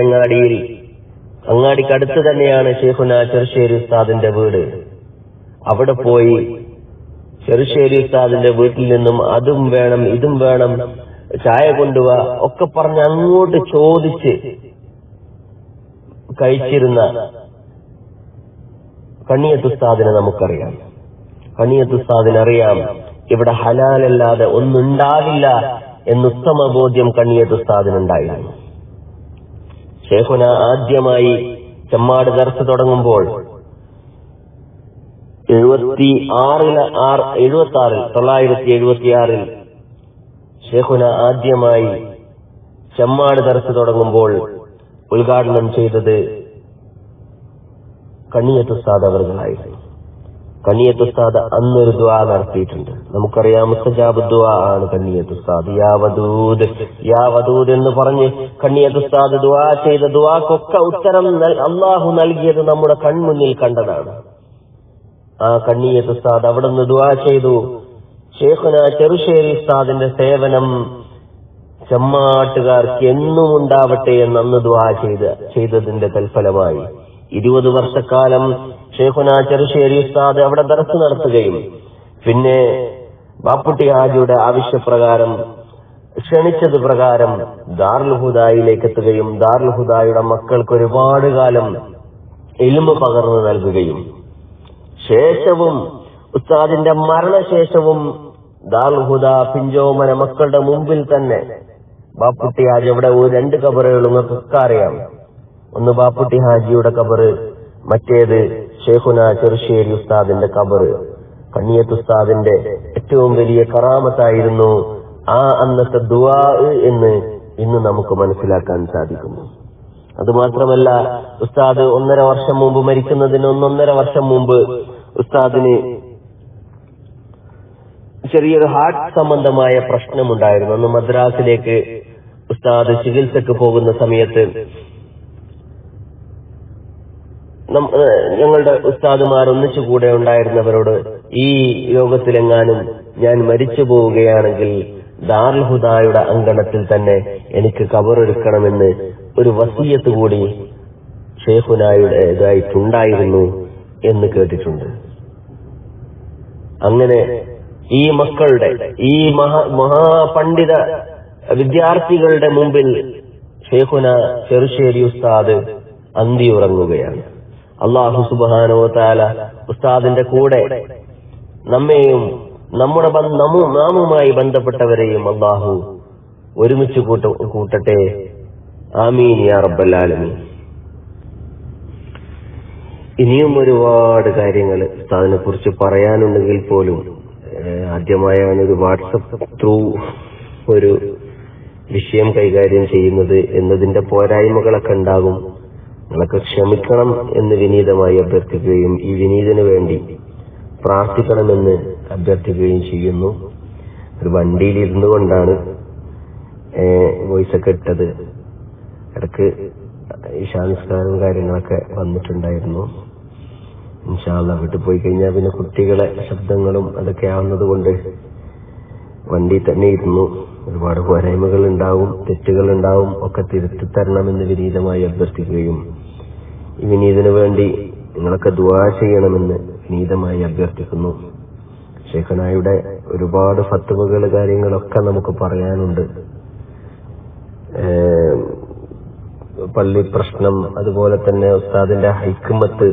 അങ്ങാടിക്കടുത്ത് തന്നെയാണ് ഷെയ്ഖുന ചെറുശ്ശേരി ഉസ്താദിന്റെ വീട്. അവിടെ പോയി ചെറുശ്ശേരി ഉസ്താദിന്റെ വീട്ടിൽ നിന്നും അതും വേണം ഇതും വേണം, ചായ കൊണ്ടുപോവാ ഒക്കെ പറഞ്ഞ് അങ്ങോട്ട് ചോദിച്ച് കഴിച്ചിരുന്ന കണ്ണിയത്ത് ഉസ്താദിനെ നമുക്കറിയാം. കണ്ണിയത്ത് ഉസ്താദിനറിയാം ഇവിടെ ഹലാലല്ലാതെ ഒന്നുണ്ടാവില്ല എന്നുത്തമ ബോധ്യം കണ്ണിയത്ത് ഉസ്താദിനുണ്ടായിരുന്നു. ഷെയ്ഖുന ആദ്യമായി ചെമ്മാട് ദർസ് തുടങ്ങുമ്പോൾ 1976 ഷെയ്ഖുന ആദ്യമായി ചെമ്മാട് ദർസ് തുടങ്ങുമ്പോൾ ഉദ്ഘാടനം ചെയ്തത് കണ്ണിയത്ത് ഉസ്താദ് അവർകളായിരുന്നു. കണ്ണിയത്ത് ഉസ്താദ് അന്നൊരു ദുആ നടത്തിയിട്ടുണ്ട്. നമുക്കറിയാം മുസ്തജാബ് ദുആ ആണ് കണ്ണിയത്ത് ഉസ്താദ്. യാ വദൂദ് യാ വദൂദ് എന്ന് പറഞ്ഞ് കണ്ണിയത്ത് ഉസ്താദ് ദുആ ചെയ്ത ദുആക്കൊക്കെ ഉത്തരം അള്ളാഹു നൽകിയത് നമ്മുടെ കൺമുന്നിൽ കണ്ടതാണ്. ആ കണ്ണിയത്ത് ഉസ്താദ് അവിടെ നിന്ന് ദുആ ചെയ്തു. ശൈഖുനാ ചെറുശ്ശേരി ഉസ്താദിന്റെ സേവനം ചെമ്മാട്ടുകാർക്ക് എന്നും ഉണ്ടാവട്ടെ എന്ന് അന്ന് ദുആ ചെയ്തതിന്റെ തൽഫലമായി 20 വർഷക്കാലം ശൈഖുനാ ചെറുശ്ശേരി ഉസ്താദ് അവിടെ ദർസ് നടത്തുകയും പിന്നെ ബാപ്പുട്ടി ഹാജിയുടെ ആവശ്യപ്രകാരം ക്ഷണിച്ചത് പ്രകാരം ദാറുൽ ഹുദായിലേക്ക് എത്തുകയും ദാറുൽ ഹുദായുടെ മക്കൾക്ക് ഒരുപാട് കാലം ഇൽമ് പകർന്നു നൽകുകയും ശേഷവും ഉസ്താദിന്റെ മരണശേഷവും ദാറുൽ ഹുദ പിഞ്ചോമന മക്കളുടെ മുമ്പിൽ തന്നെ ബാപ്പുട്ടി ഹാജി അവിടെ 2 കബറുകൾ നിങ്ങൾക്കൊക്കെ അറിയാം. ഒന്ന് ബാപ്പുട്ടി ഹാജിയുടെ കബറ്, മറ്റേത് ശൈഖുനാ ചെറുശ്ശേരി ഉസ്താദിന്റെ കബറ്. കണ്ണിയത്ത് ഉസ്താദിന്റെ ഏറ്റവും വലിയ കറാമത്തായിരുന്നു ആ അന്നത്തെ ദുആ എന്ന് ഇന്ന് നമുക്ക് മനസ്സിലാക്കാൻ സാധിക്കുന്നു. അതുമാത്രമല്ല, ഉസ്താദ് 1.5 വർഷം മുമ്പ് മരിക്കുന്നതിന് 1.5 വർഷം മുമ്പ് ഉസ്താദിന് ചെറിയൊരു ഹാർട്ട് സംബന്ധമായ പ്രശ്നമുണ്ടായിരുന്നു. അന്ന് മദ്രാസിലേക്ക് ഉസ്താദ് ചികിത്സക്ക് പോകുന്ന സമയത്ത് ഞങ്ങളുടെ ഉസ്താദുമാർ ഒന്നിച്ചു കൂടെ ഉണ്ടായിരുന്നവരോട് ഈ യോഗത്തിലെങ്ങാനും ഞാൻ മരിച്ചു പോവുകയാണെങ്കിൽ ദാറുൽ ഹുദായുടെ അങ്കണത്തിൽ തന്നെ എനിക്ക് ഖബറൊരുക്കണമെന്ന് ഒരു വസിയത്ത് കൂടി ശൈഖുനായുടേതായിട്ടുണ്ടായിരുന്നു എന്ന് കേട്ടിട്ടുണ്ട്. അങ്ങനെ ഈ മക്കളുടെ ഈ മഹാപണ്ഡിത വിദ്യാർത്ഥികളുടെ മുമ്പിൽ ശൈഖുനാ ചെറുശ്ശേരി ഉസ്താദ് അന്തിയുറങ്ങുകയാണ്. അല്ലാഹു സുബ്ഹാനഹു വ തആല ഉസ്താദിന്റെ കൂടെ നമ്മെയും നമ്മുടെ നാമുമായി ബന്ധപ്പെട്ടവരെയും അല്ലാഹു ഒരുമിച്ച് കൂട്ടട്ടെ. ആമീൻ യാ റബ്ബൽ ആലമീൻ. ഇനിയും ഒരുപാട് കാര്യങ്ങൾ ഉസ്താദിനെ കുറിച്ച് പറയാനുണ്ടെങ്കിൽ പോലും ആദ്യമായാണ് ഒരു വാട്സപ്പ് ത്രൂ ഒരു വിഷയം കൈകാര്യം ചെയ്യുന്നത് എന്നതിന്റെ പോരായ്മകളൊക്കെ ഉണ്ടാകും. നിങ്ങളൊക്കെ ക്ഷമിക്കണം എന്ന് വിനീതമായി അഭ്യർത്ഥിക്കുകയും ഈ വിനീതിനു വേണ്ടി പ്രാർത്ഥിക്കണമെന്ന് അഭ്യർത്ഥിക്കുകയും ചെയ്യുന്നു. ഒരു വണ്ടിയിൽ ഇരുന്നു കൊണ്ടാണ് വോയിസൊക്കെ ഇട്ടത്. ഇടക്ക് ഇശാനിസ്കാരവും കാര്യങ്ങളൊക്കെ വന്നിട്ടുണ്ടായിരുന്നു. ഇൻഷാ അല്ലാഹ് വീട്ടിൽ പോയി കഴിഞ്ഞാൽ പിന്നെ കുട്ടികളെ ശബ്ദങ്ങളും അതൊക്കെ ആവുന്നത് കൊണ്ട് വണ്ടി തന്നെ ഇരുന്നു. ഒരുപാട് പോരായ്മകൾ ഉണ്ടാവും, തെറ്റുകൾ ഉണ്ടാവും, ഒക്കെ തിരുത്തി തരണമെന്ന് വിനീതമായി അഭ്യർത്ഥിക്കുകയും ഈ വിനീതിനു വേണ്ടി നിങ്ങളൊക്കെ ദുആ ചെയ്യണമെന്ന് വിനീതമായി അഭ്യർത്ഥിക്കുന്നു. ശൈഖുനായുടെ ഒരുപാട് ഫത്വകൾ കാര്യങ്ങളൊക്കെ നമുക്ക് പറയാനുണ്ട്. പള്ളി പ്രശ്നം, അതുപോലെ തന്നെ ഉസ്താദിന്റെ ഹിക്മത്ത്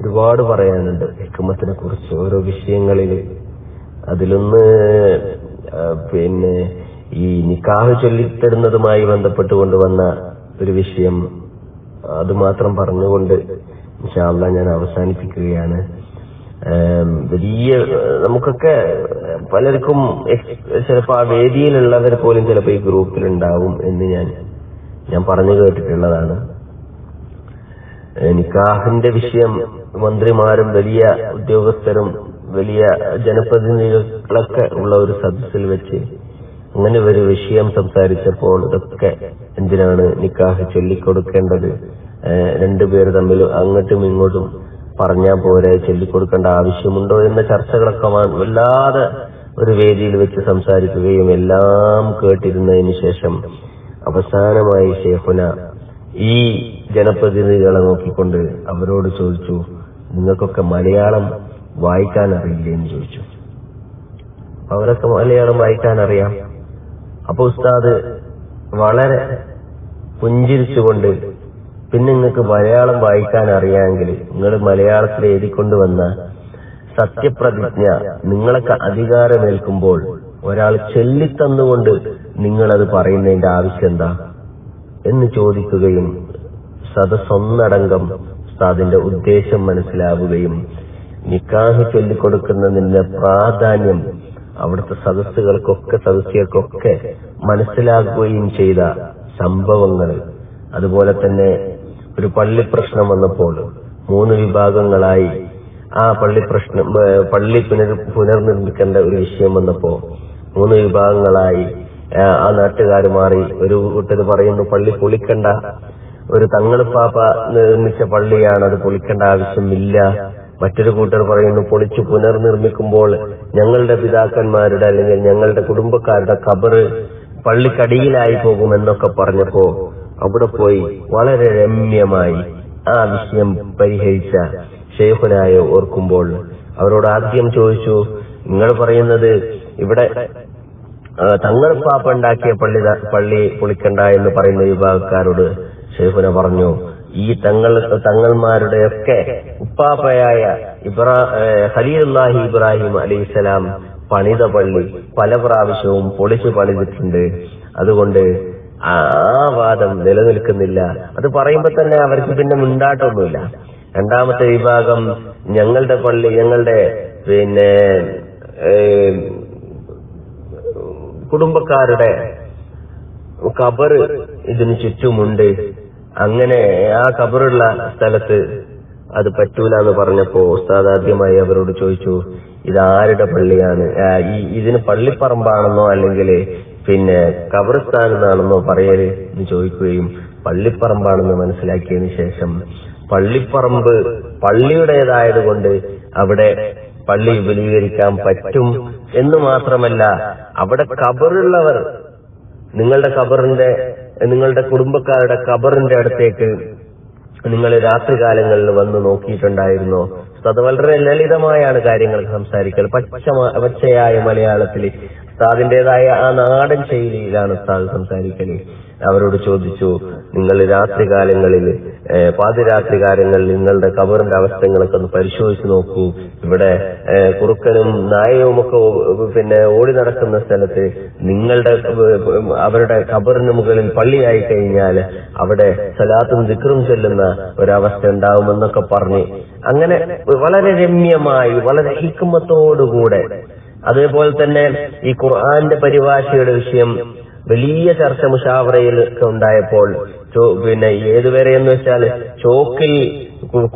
ഒരുപാട് പറയാനുണ്ട്. ഹിക്മത്തിനെ കുറിച്ച് ഓരോ വിഷയങ്ങളിൽ അതിലൊന്ന് പിന്നെ ഈ നിക്കാഹ് ചൊല്ലിത്തരുന്നതുമായി ബന്ധപ്പെട്ടുകൊണ്ട് വന്ന ഒരു വിഷയം, അത് മാത്രം പറഞ്ഞുകൊണ്ട് ഇൻഷാ അല്ലാഹ് ഞാൻ അവസാനിപ്പിക്കുകയാണ്. വലിയ നമുക്കൊക്കെ പലർക്കും ചിലപ്പോൾ ആ വേദിയിലുള്ളവർ പോലും ചിലപ്പോൾ ഈ ഗ്രൂപ്പിലുണ്ടാവും എന്ന് ഞാൻ പറഞ്ഞു കേട്ടിട്ടുള്ളതാണ്. നിക്കാഹിന്റെ വിഷയം മന്ത്രിമാരും വലിയ ഉദ്യോഗസ്ഥരും വലിയ ജനപ്രതിനിധികളൊക്കെ ഉള്ള ഒരു സദസ്സിൽ വെച്ച് അങ്ങനെ ഒരു വിഷയം സംസാരിച്ചപ്പോൾ ഇതൊക്കെ എന്തിനാണ് നിക്കാഹ് ചൊല്ലിക്കൊടുക്കേണ്ടത്, 2 പേര് തമ്മിൽ അങ്ങോട്ടും ഇങ്ങോട്ടും പറഞ്ഞാൽ പോരെ, ചൊല്ലിക്കൊടുക്കേണ്ട ആവശ്യമുണ്ടോ എന്ന ചർച്ചകളൊക്കെ വല്ലാതെ ഒരു വേദിയിൽ വെച്ച് സംസാരിക്കുകയും എല്ലാം കേട്ടിരുന്നതിന് ശേഷം അവസാനമായി ശൈഖുന ഈ ജനപ്രതിനിധികളെ നോക്കിക്കൊണ്ട് അവരോട് ചോദിച്ചു, നിങ്ങൾക്കൊക്കെ മലയാളം വായിക്കാൻ അറിയില്ലേ എന്ന് ചോദിച്ചു. അവരൊക്കെ മലയാളം വായിക്കാൻ അറിയാം. അപ്പൊ ഉസ്താദ് വളരെ പുഞ്ചിരിച്ചുകൊണ്ട്, പിന്നെ നിങ്ങൾക്ക് മലയാളം വായിക്കാൻ അറിയാമെങ്കിൽ നിങ്ങൾ മലയാളത്തിൽ എഴുതിക്കൊണ്ടുവന്ന സത്യപ്രതിജ്ഞ നിങ്ങളൊക്കെ അധികാരമേൽക്കുമ്പോൾ ഒരാൾ ചൊല്ലിത്തന്നുകൊണ്ട് നിങ്ങളത് പറയുന്നതിന്റെ ആവശ്യം എന്താ എന്ന് ചോദിക്കുകയും സദസ്സൊന്നടങ്കം ഉസ്താദിന്റെ ഉദ്ദേശം മനസ്സിലാവുകയും നിക്കാഹ് ചൊല്ലിക്കൊടുക്കുന്നതിന്റെ പ്രാധാന്യം അവിടുത്തെ സദസ്യർക്കൊക്കെ മനസ്സിലാക്കുകയും ചെയ്ത സംഭവങ്ങൾ. അതുപോലെ തന്നെ ഒരു പള്ളി പ്രശ്നം വന്നപ്പോൾ 3 വിഭാഗങ്ങളായി ആ പള്ളി പുനർനിർമ്മിക്കേണ്ട ഒരു വിഷയം വന്നപ്പോ 3 വിഭാഗങ്ങളായി ആ നാട്ടുകാർ മാറി. ഒരു കൂട്ടർ പറയുന്നു പള്ളി പൊളിക്കണ്ട, ഒരു തങ്ങളുപ്പാപ്പ നിർമ്മിച്ച പള്ളിയാണ്, അത് പൊളിക്കേണ്ട ആവശ്യമില്ല. മറ്റൊരു കൂട്ടർ പറയുന്നു പൊളിച്ചു പുനർനിർമ്മിക്കുമ്പോൾ ഞങ്ങളുടെ പിതാക്കന്മാരുടെ അല്ലെങ്കിൽ ഞങ്ങളുടെ കുടുംബക്കാരുടെ ഖബറ് പള്ളിക്കടിയിലായി പോകുമെന്നൊക്കെ പറഞ്ഞപ്പോ അവിടെ പോയി വളരെ രമ്യമായി ആ വിഷയം പരിഹരിച്ച ശൈഖുനായെ ഓർക്കുമ്പോൾ അവരോട് ആദ്യം ചോദിച്ചു, നിങ്ങൾ പറയുന്നത് ഇവിടെ തങ്ങളുപ്പാപ്പ ഉണ്ടാക്കിയ പള്ളി പൊളിക്കണ്ട എന്ന് പറയുന്ന വിഭാഗക്കാരോട് ശൈഖുന പറഞ്ഞു, ഈ തങ്ങൾമാരുടെയൊക്കെ ഉപ്പാപ്പയായ ഖലീലുല്ലാഹി ഇബ്രാഹിം അലൈഹിസ്സലാം പണിത പള്ളി പല പ്രാവശ്യവും പൊളിച്ചു പണിതിട്ടുണ്ട്. അതുകൊണ്ട് ആ വാദം നിലനിൽക്കുന്നില്ല. അത് പറയുമ്പോ തന്നെ അവർക്ക് പിന്നെ മുണ്ടാട്ടൊന്നുമില്ല. രണ്ടാമത്തെ വിഭാഗം ഞങ്ങളുടെ പള്ളി, ഞങ്ങളുടെ കുടുംബക്കാരുടെ ഖബറ് ഇതിന് ചുറ്റുമുണ്ട്, അങ്ങനെ ആ ഖബറുള്ള സ്ഥലത്ത് അത് പറ്റൂല എന്ന് പറഞ്ഞപ്പോ ഉസ്താദ് ആദ്യമായി അവരോട് ചോദിച്ചു, ഇതാരുടെ പള്ളിയാണ്, ഇതിന് പള്ളിപ്പറമ്പാണെന്നോ അല്ലെങ്കിൽ ഖബർസ്ഥാൻ എന്നാണെന്നോ പറയല് എന്ന് ചോദിക്കുകയും പള്ളിപ്പറമ്പാണെന്ന് മനസ്സിലാക്കിയതിനു ശേഷം പള്ളിപ്പറമ്പ് പള്ളിയുടേതായതുകൊണ്ട് അവിടെ പള്ളി വിപുലീകരിക്കാൻ പറ്റും എന്ന് മാത്രമല്ല, അവിടെ ഖബറുള്ളവർ നിങ്ങളുടെ കുടുംബക്കാരുടെ ഖബറിന്റെ അടുത്തേക്ക് നിങ്ങൾ രാത്രികാലങ്ങളിൽ വന്ന് നോക്കിയിട്ടുണ്ടായിരുന്നോ? അത് വളരെ ലളിതമായാണ് കാര്യങ്ങൾ സംസാരിക്കൽ, പച്ചയായ മലയാളത്തിൽ ഉസ്താദിന്റേതായ ആ നാടൻ ശൈലിയിലാണ് ഉസ്താദ് സംസാരിക്കല്. അവരോട് ചോദിച്ചു, നിങ്ങൾ രാത്രികാലങ്ങളിൽ പാതിരാത്രികാലങ്ങളിൽ നിങ്ങളുടെ ഖബറിന്റെ അവസ്ഥകളൊക്കെ ഒന്ന് പരിശോധിച്ച് നോക്കൂ. ഇവിടെ കുറുക്കനും നായയും ഒക്കെ ഓടി നടക്കുന്ന സ്ഥലത്ത് അവരുടെ ഖബറിന് മുകളിൽ പള്ളിയായി കഴിഞ്ഞാൽ അവിടെ സലാത്തും ദിക്റും ചൊല്ലുന്ന ഒരവസ്ഥ ഉണ്ടാവുമെന്നൊക്കെ പറഞ്ഞ് അങ്ങനെ വളരെ രമ്യമായി വളരെ ഹിക്മത്തോടുകൂടെ, അതേപോലെ തന്നെ ഈ ഖുർആന്റെ പരിഭാഷയുടെ വിഷയം വലിയ ചർച്ച മുഷാവറയിൽ ഒക്കെ ഉണ്ടായപ്പോൾ ഏതുവരെ എന്ന് വെച്ചാൽ ചോക്കിൽ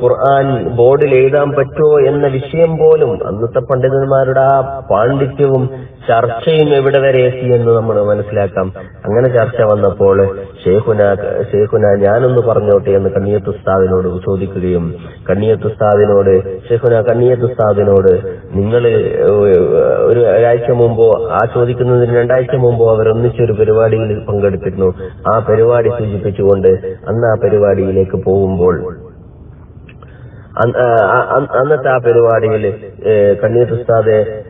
ഖുർആൻ ബോർഡിൽ എഴുതാൻ പറ്റുമോ എന്ന വിഷയം പോലും അന്നത്തെ പണ്ഡിതന്മാരുടെ ആ പാണ്ഡിത്യവും ചർച്ചയും എവിടെ വരെ എത്തിയെന്ന് നമ്മൾ മനസ്സിലാക്കാം. അങ്ങനെ ചർച്ച വന്നപ്പോൾ ഷെയ്ഖുന ഞാനൊന്ന് പറഞ്ഞോട്ടെ എന്ന് കണ്ണിയത്തുസ്താദിനോട് ചോദിക്കുകയും കണ്ണിയത്തുസ്താദിനോട് നിങ്ങൾ ഒരാഴ്ച മുമ്പോ ആ ചോദിക്കുന്നതിന് 2 ആഴ്ച മുമ്പോ അവരൊന്നിച്ചൊരു പരിപാടിയിൽ പങ്കെടുത്തിരുന്നു. ആ പരിപാടി സൂചിപ്പിച്ചുകൊണ്ട് അന്ന് ആ പരിപാടിയിലേക്ക് പോകുമ്പോൾ അന്നത്തെ ആ പരിപാടിയിൽ കണ്ണീർ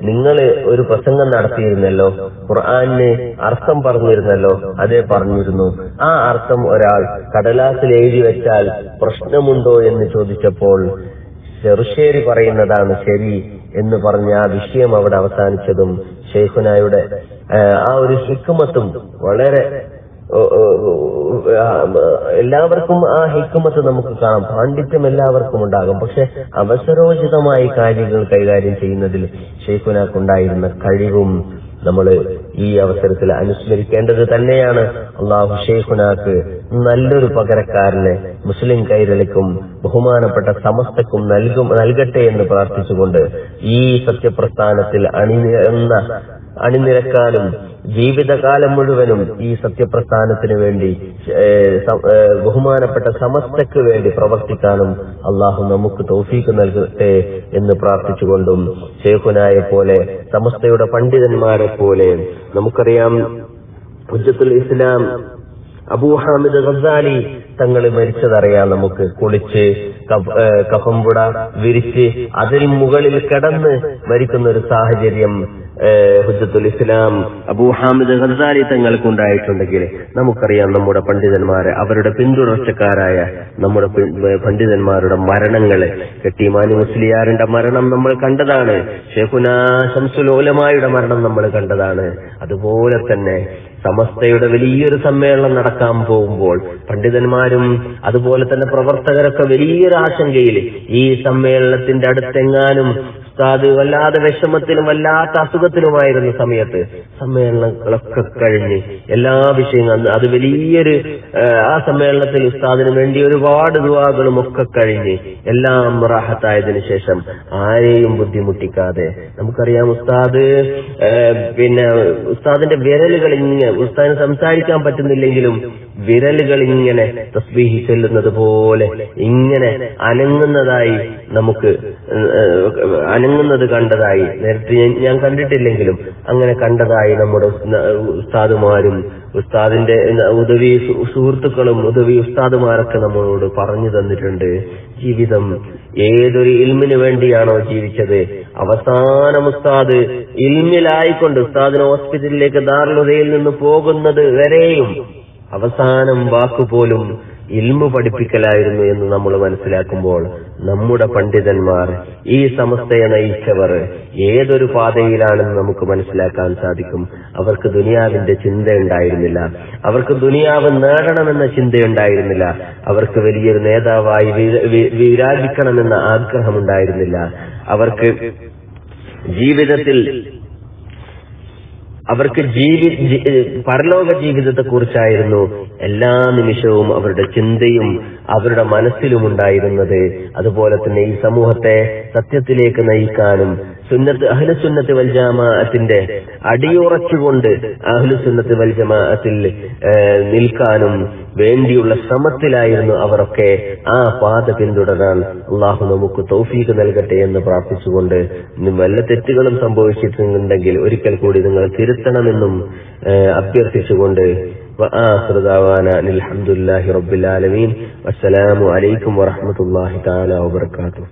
നിങ്ങൾ ഒരു പ്രസംഗം നടത്തിയിരുന്നല്ലോ, ഖുർആന് അർത്ഥം പറഞ്ഞിരുന്നല്ലോ. അതേ പറഞ്ഞിരുന്നു. ആ അർത്ഥം ഒരാൾ കടലാസിൽ എഴുതി വെച്ചാൽ പ്രശ്നമുണ്ടോ എന്ന് ചോദിച്ചപ്പോൾ ചെറുശ്ശേരി പറയുന്നതാണ് ശരി എന്ന് പറഞ്ഞ ആ വിഷയം അവിടെ അവസാനിച്ചതും ഷെയ്ഖുനായുടെ ആ ഒരു ഹിക്മത്തും വളരെ എല്ലാവർക്കും ആ ഹിക്മത്ത് നമുക്ക് കാണാം, പാണ്ഡിത്യം എല്ലാവർക്കും ഉണ്ടാകും. പക്ഷെ അവസരോചിതമായി കാര്യങ്ങൾ കൈകാര്യം ചെയ്യുന്നതിൽ ഷെയ്ഖുനാക്കുണ്ടായിരുന്ന കഴിവും നമ്മൾ ഈ അവസരത്തിൽ അനുസ്മരിക്കേണ്ടത് തന്നെയാണ്. അള്ളാഹു ഷെയ്ഖുനാക്ക് നല്ലൊരു പകരക്കാരനെ മുസ്ലിം കൈരളിക്കും ബഹുമാനപ്പെട്ട സമസ്തക്കും നൽകട്ടെ എന്ന് പ്രാർത്ഥിച്ചുകൊണ്ട് ഈ സത്യപ്രസ്ഥാനത്തിൽ അണിനിരക്കാനും ജീവിതകാലം മുഴുവനും ഈ സത്യപ്രസ്ഥാനത്തിന് വേണ്ടി ബഹുമാനപ്പെട്ട സമസ്തയ്ക്ക് വേണ്ടി പ്രവർത്തിക്കാനും അള്ളാഹു നമുക്ക് തൗഫീഖ് നൽകട്ടെ എന്ന് പ്രാർത്ഥിച്ചുകൊണ്ടും ശൈഖുനായെ പോലെ സമസ്തയുടെ പണ്ഡിതന്മാരെ പോലെ നമുക്കറിയാം ഹുജ്ജത്തുൽ ഇസ്ലാം അബൂ ഹാമിദ് ഗസാലി തങ്ങൾ മരിച്ചതറിയാം. നമുക്ക് കുളിച്ച് കഫംപുട വിരിച്ച് അതിൽ മുകളിൽ കിടന്ന് മരിക്കുന്ന ഒരു സാഹചര്യം ഹുജ്ജത്തുൽ ഇസ്ലാം അബൂ ഹാമിദ് ഗസാലി തങ്ങൾക്കുണ്ടായിട്ടുണ്ടെങ്കിൽ നമുക്കറിയാം നമ്മുടെ പണ്ഡിതന്മാരെ, അവരുടെ പിന്തുടർച്ചക്കാരായ നമ്മുടെ പണ്ഡിതന്മാരുടെ മരണങ്ങള്, കെട്ടിമാനി മുസ്ലിയാറിന്റെ മരണം നമ്മൾ കണ്ടതാണ്, ശൈഖുനാ ശംസുൽ ഉലമായുടെ മരണം നമ്മൾ കണ്ടതാണ്. അതുപോലെ തന്നെ സമസ്തയുടെ വലിയൊരു സമ്മേളനം നടക്കാൻ പോകുമ്പോൾ പണ്ഡിതന്മാരും അതുപോലെ തന്നെ പ്രവർത്തകരൊക്കെ വലിയൊരു ആശങ്കയിൽ ഈ സമ്മേളനത്തിന്റെ അടുത്തെങ്ങാനും ഉസ്താദ് വല്ലാതെ വിഷമത്തിലും വല്ലാത്ത അസുഖത്തിലുമായിരുന്ന സമയത്ത് സമ്മേളനങ്ങളൊക്കെ കഴിഞ്ഞ് എല്ലാ വിഷയങ്ങളും അത് വലിയൊരു ആ സമ്മേളനത്തിൽ ഉസ്താദിന് വേണ്ടി ഒരുപാട് ദുആകളും ഒക്കെ കഴിഞ്ഞ് എല്ലാം റാഹത്തായതിനു ശേഷം ആരെയും ബുദ്ധിമുട്ടിക്കാതെ, നമുക്കറിയാം ഉസ്താദ് ഉസ്താദിന്റെ വിരലുകൾ ഇങ്ങനെ, ഉസ്താദിന് സംസാരിക്കാൻ പറ്റുന്നില്ലെങ്കിലും വിരലുകൾ ഇങ്ങനെ തസ്ബീഹ് ചൊല്ലുന്നത് പോലെ ഇങ്ങനെ അനങ്ങുന്നതായി നമുക്ക് അനങ്ങുന്നത് കണ്ടതായി നേരത്തെ ഞാൻ കണ്ടിട്ടില്ലെങ്കിലും അങ്ങനെ കണ്ടതായി നമ്മുടെ ഉസ്താദുമാരും ഉസ്താദിന്റെ ഉദവി സുഹൃത്തുക്കളും ഉദവി ഉസ്താദുമാരൊക്കെ നമ്മളോട് പറഞ്ഞു തന്നിട്ടുണ്ട്. ജീവിതം ഏതൊരു ഇൽമിന് വേണ്ടിയാണോ ജീവിച്ചത്, അവസാനം ഉസ്താദ് ഇൽമിലായിക്കൊണ്ട് ഉസ്താദിന് ഹോസ്പിറ്റലിലേക്ക് ദാറുൽ ഹുദയിൽ നിന്ന് പോകുന്നത് വരെയും അവസാനം വാക്കുപോലും ഇൽമു പഠിപ്പിക്കലായിരുന്നു എന്ന് നമ്മൾ മനസ്സിലാക്കുമ്പോൾ നമ്മുടെ പണ്ഡിതന്മാർ, ഈ സമസ്തയെ നയിച്ചവർ ഏതൊരു പാതയിലാണെന്ന് നമുക്ക് മനസ്സിലാക്കാൻ സാധിക്കും. അവർക്ക് ദുനിയാവിന്റെ ചിന്തയുണ്ടായിരുന്നില്ല, അവർക്ക് ദുനിയാവ് നേടണമെന്ന ചിന്തയുണ്ടായിരുന്നില്ല, അവർക്ക് വലിയൊരു നേതാവായി വിരാജിക്കണമെന്ന ആഗ്രഹമുണ്ടായിരുന്നില്ല. അവർക്ക് ജീവിതത്തിൽ പരലോക ജീവിതത്തെ കുറിച്ചായിരുന്നു എല്ലാ നിമിഷവും അവരുടെ ചിന്തയും അവരുടെ മനസ്സിലും ഉണ്ടായിരുന്നത്. അതുപോലെ തന്നെ ഈ സമൂഹത്തെ സത്യത്തിലേക്ക് നയിക്കാനും അഹ്ലുസുന്നത്ത് വൽ ജമാഅത്തിന്റെ അടിയുറച്ചുകൊണ്ട് അഹ്ലുസുന്നത്ത് വൽ ജമാഅത്തിൽ നിൽക്കാനും വേണ്ടിയുള്ള ശ്രമത്തിലായിരുന്നു അവരൊക്കെ. ആ പാത പിന്തുടരാൻ അള്ളാഹു നമുക്ക് തൗഫീഖ് നൽകട്ടെ എന്ന് പ്രാർത്ഥിച്ചുകൊണ്ട്, വല്ല തെറ്റുകളും സംഭവിച്ചിട്ടുണ്ടെങ്കിൽ ഒരിക്കൽ കൂടി നിങ്ങൾ തിരുത്തണമെന്നും അഭ്യർത്ഥിച്ചുകൊണ്ട് വആഖിറു ദഅവാനാ അൽഹംദുലില്ലാഹി റബ്ബിൽ ആലമീൻ. വസ്സലാമു അലൈക്കും വറഹ്മത്തുള്ളാഹി തആല വബറകാതുഹു.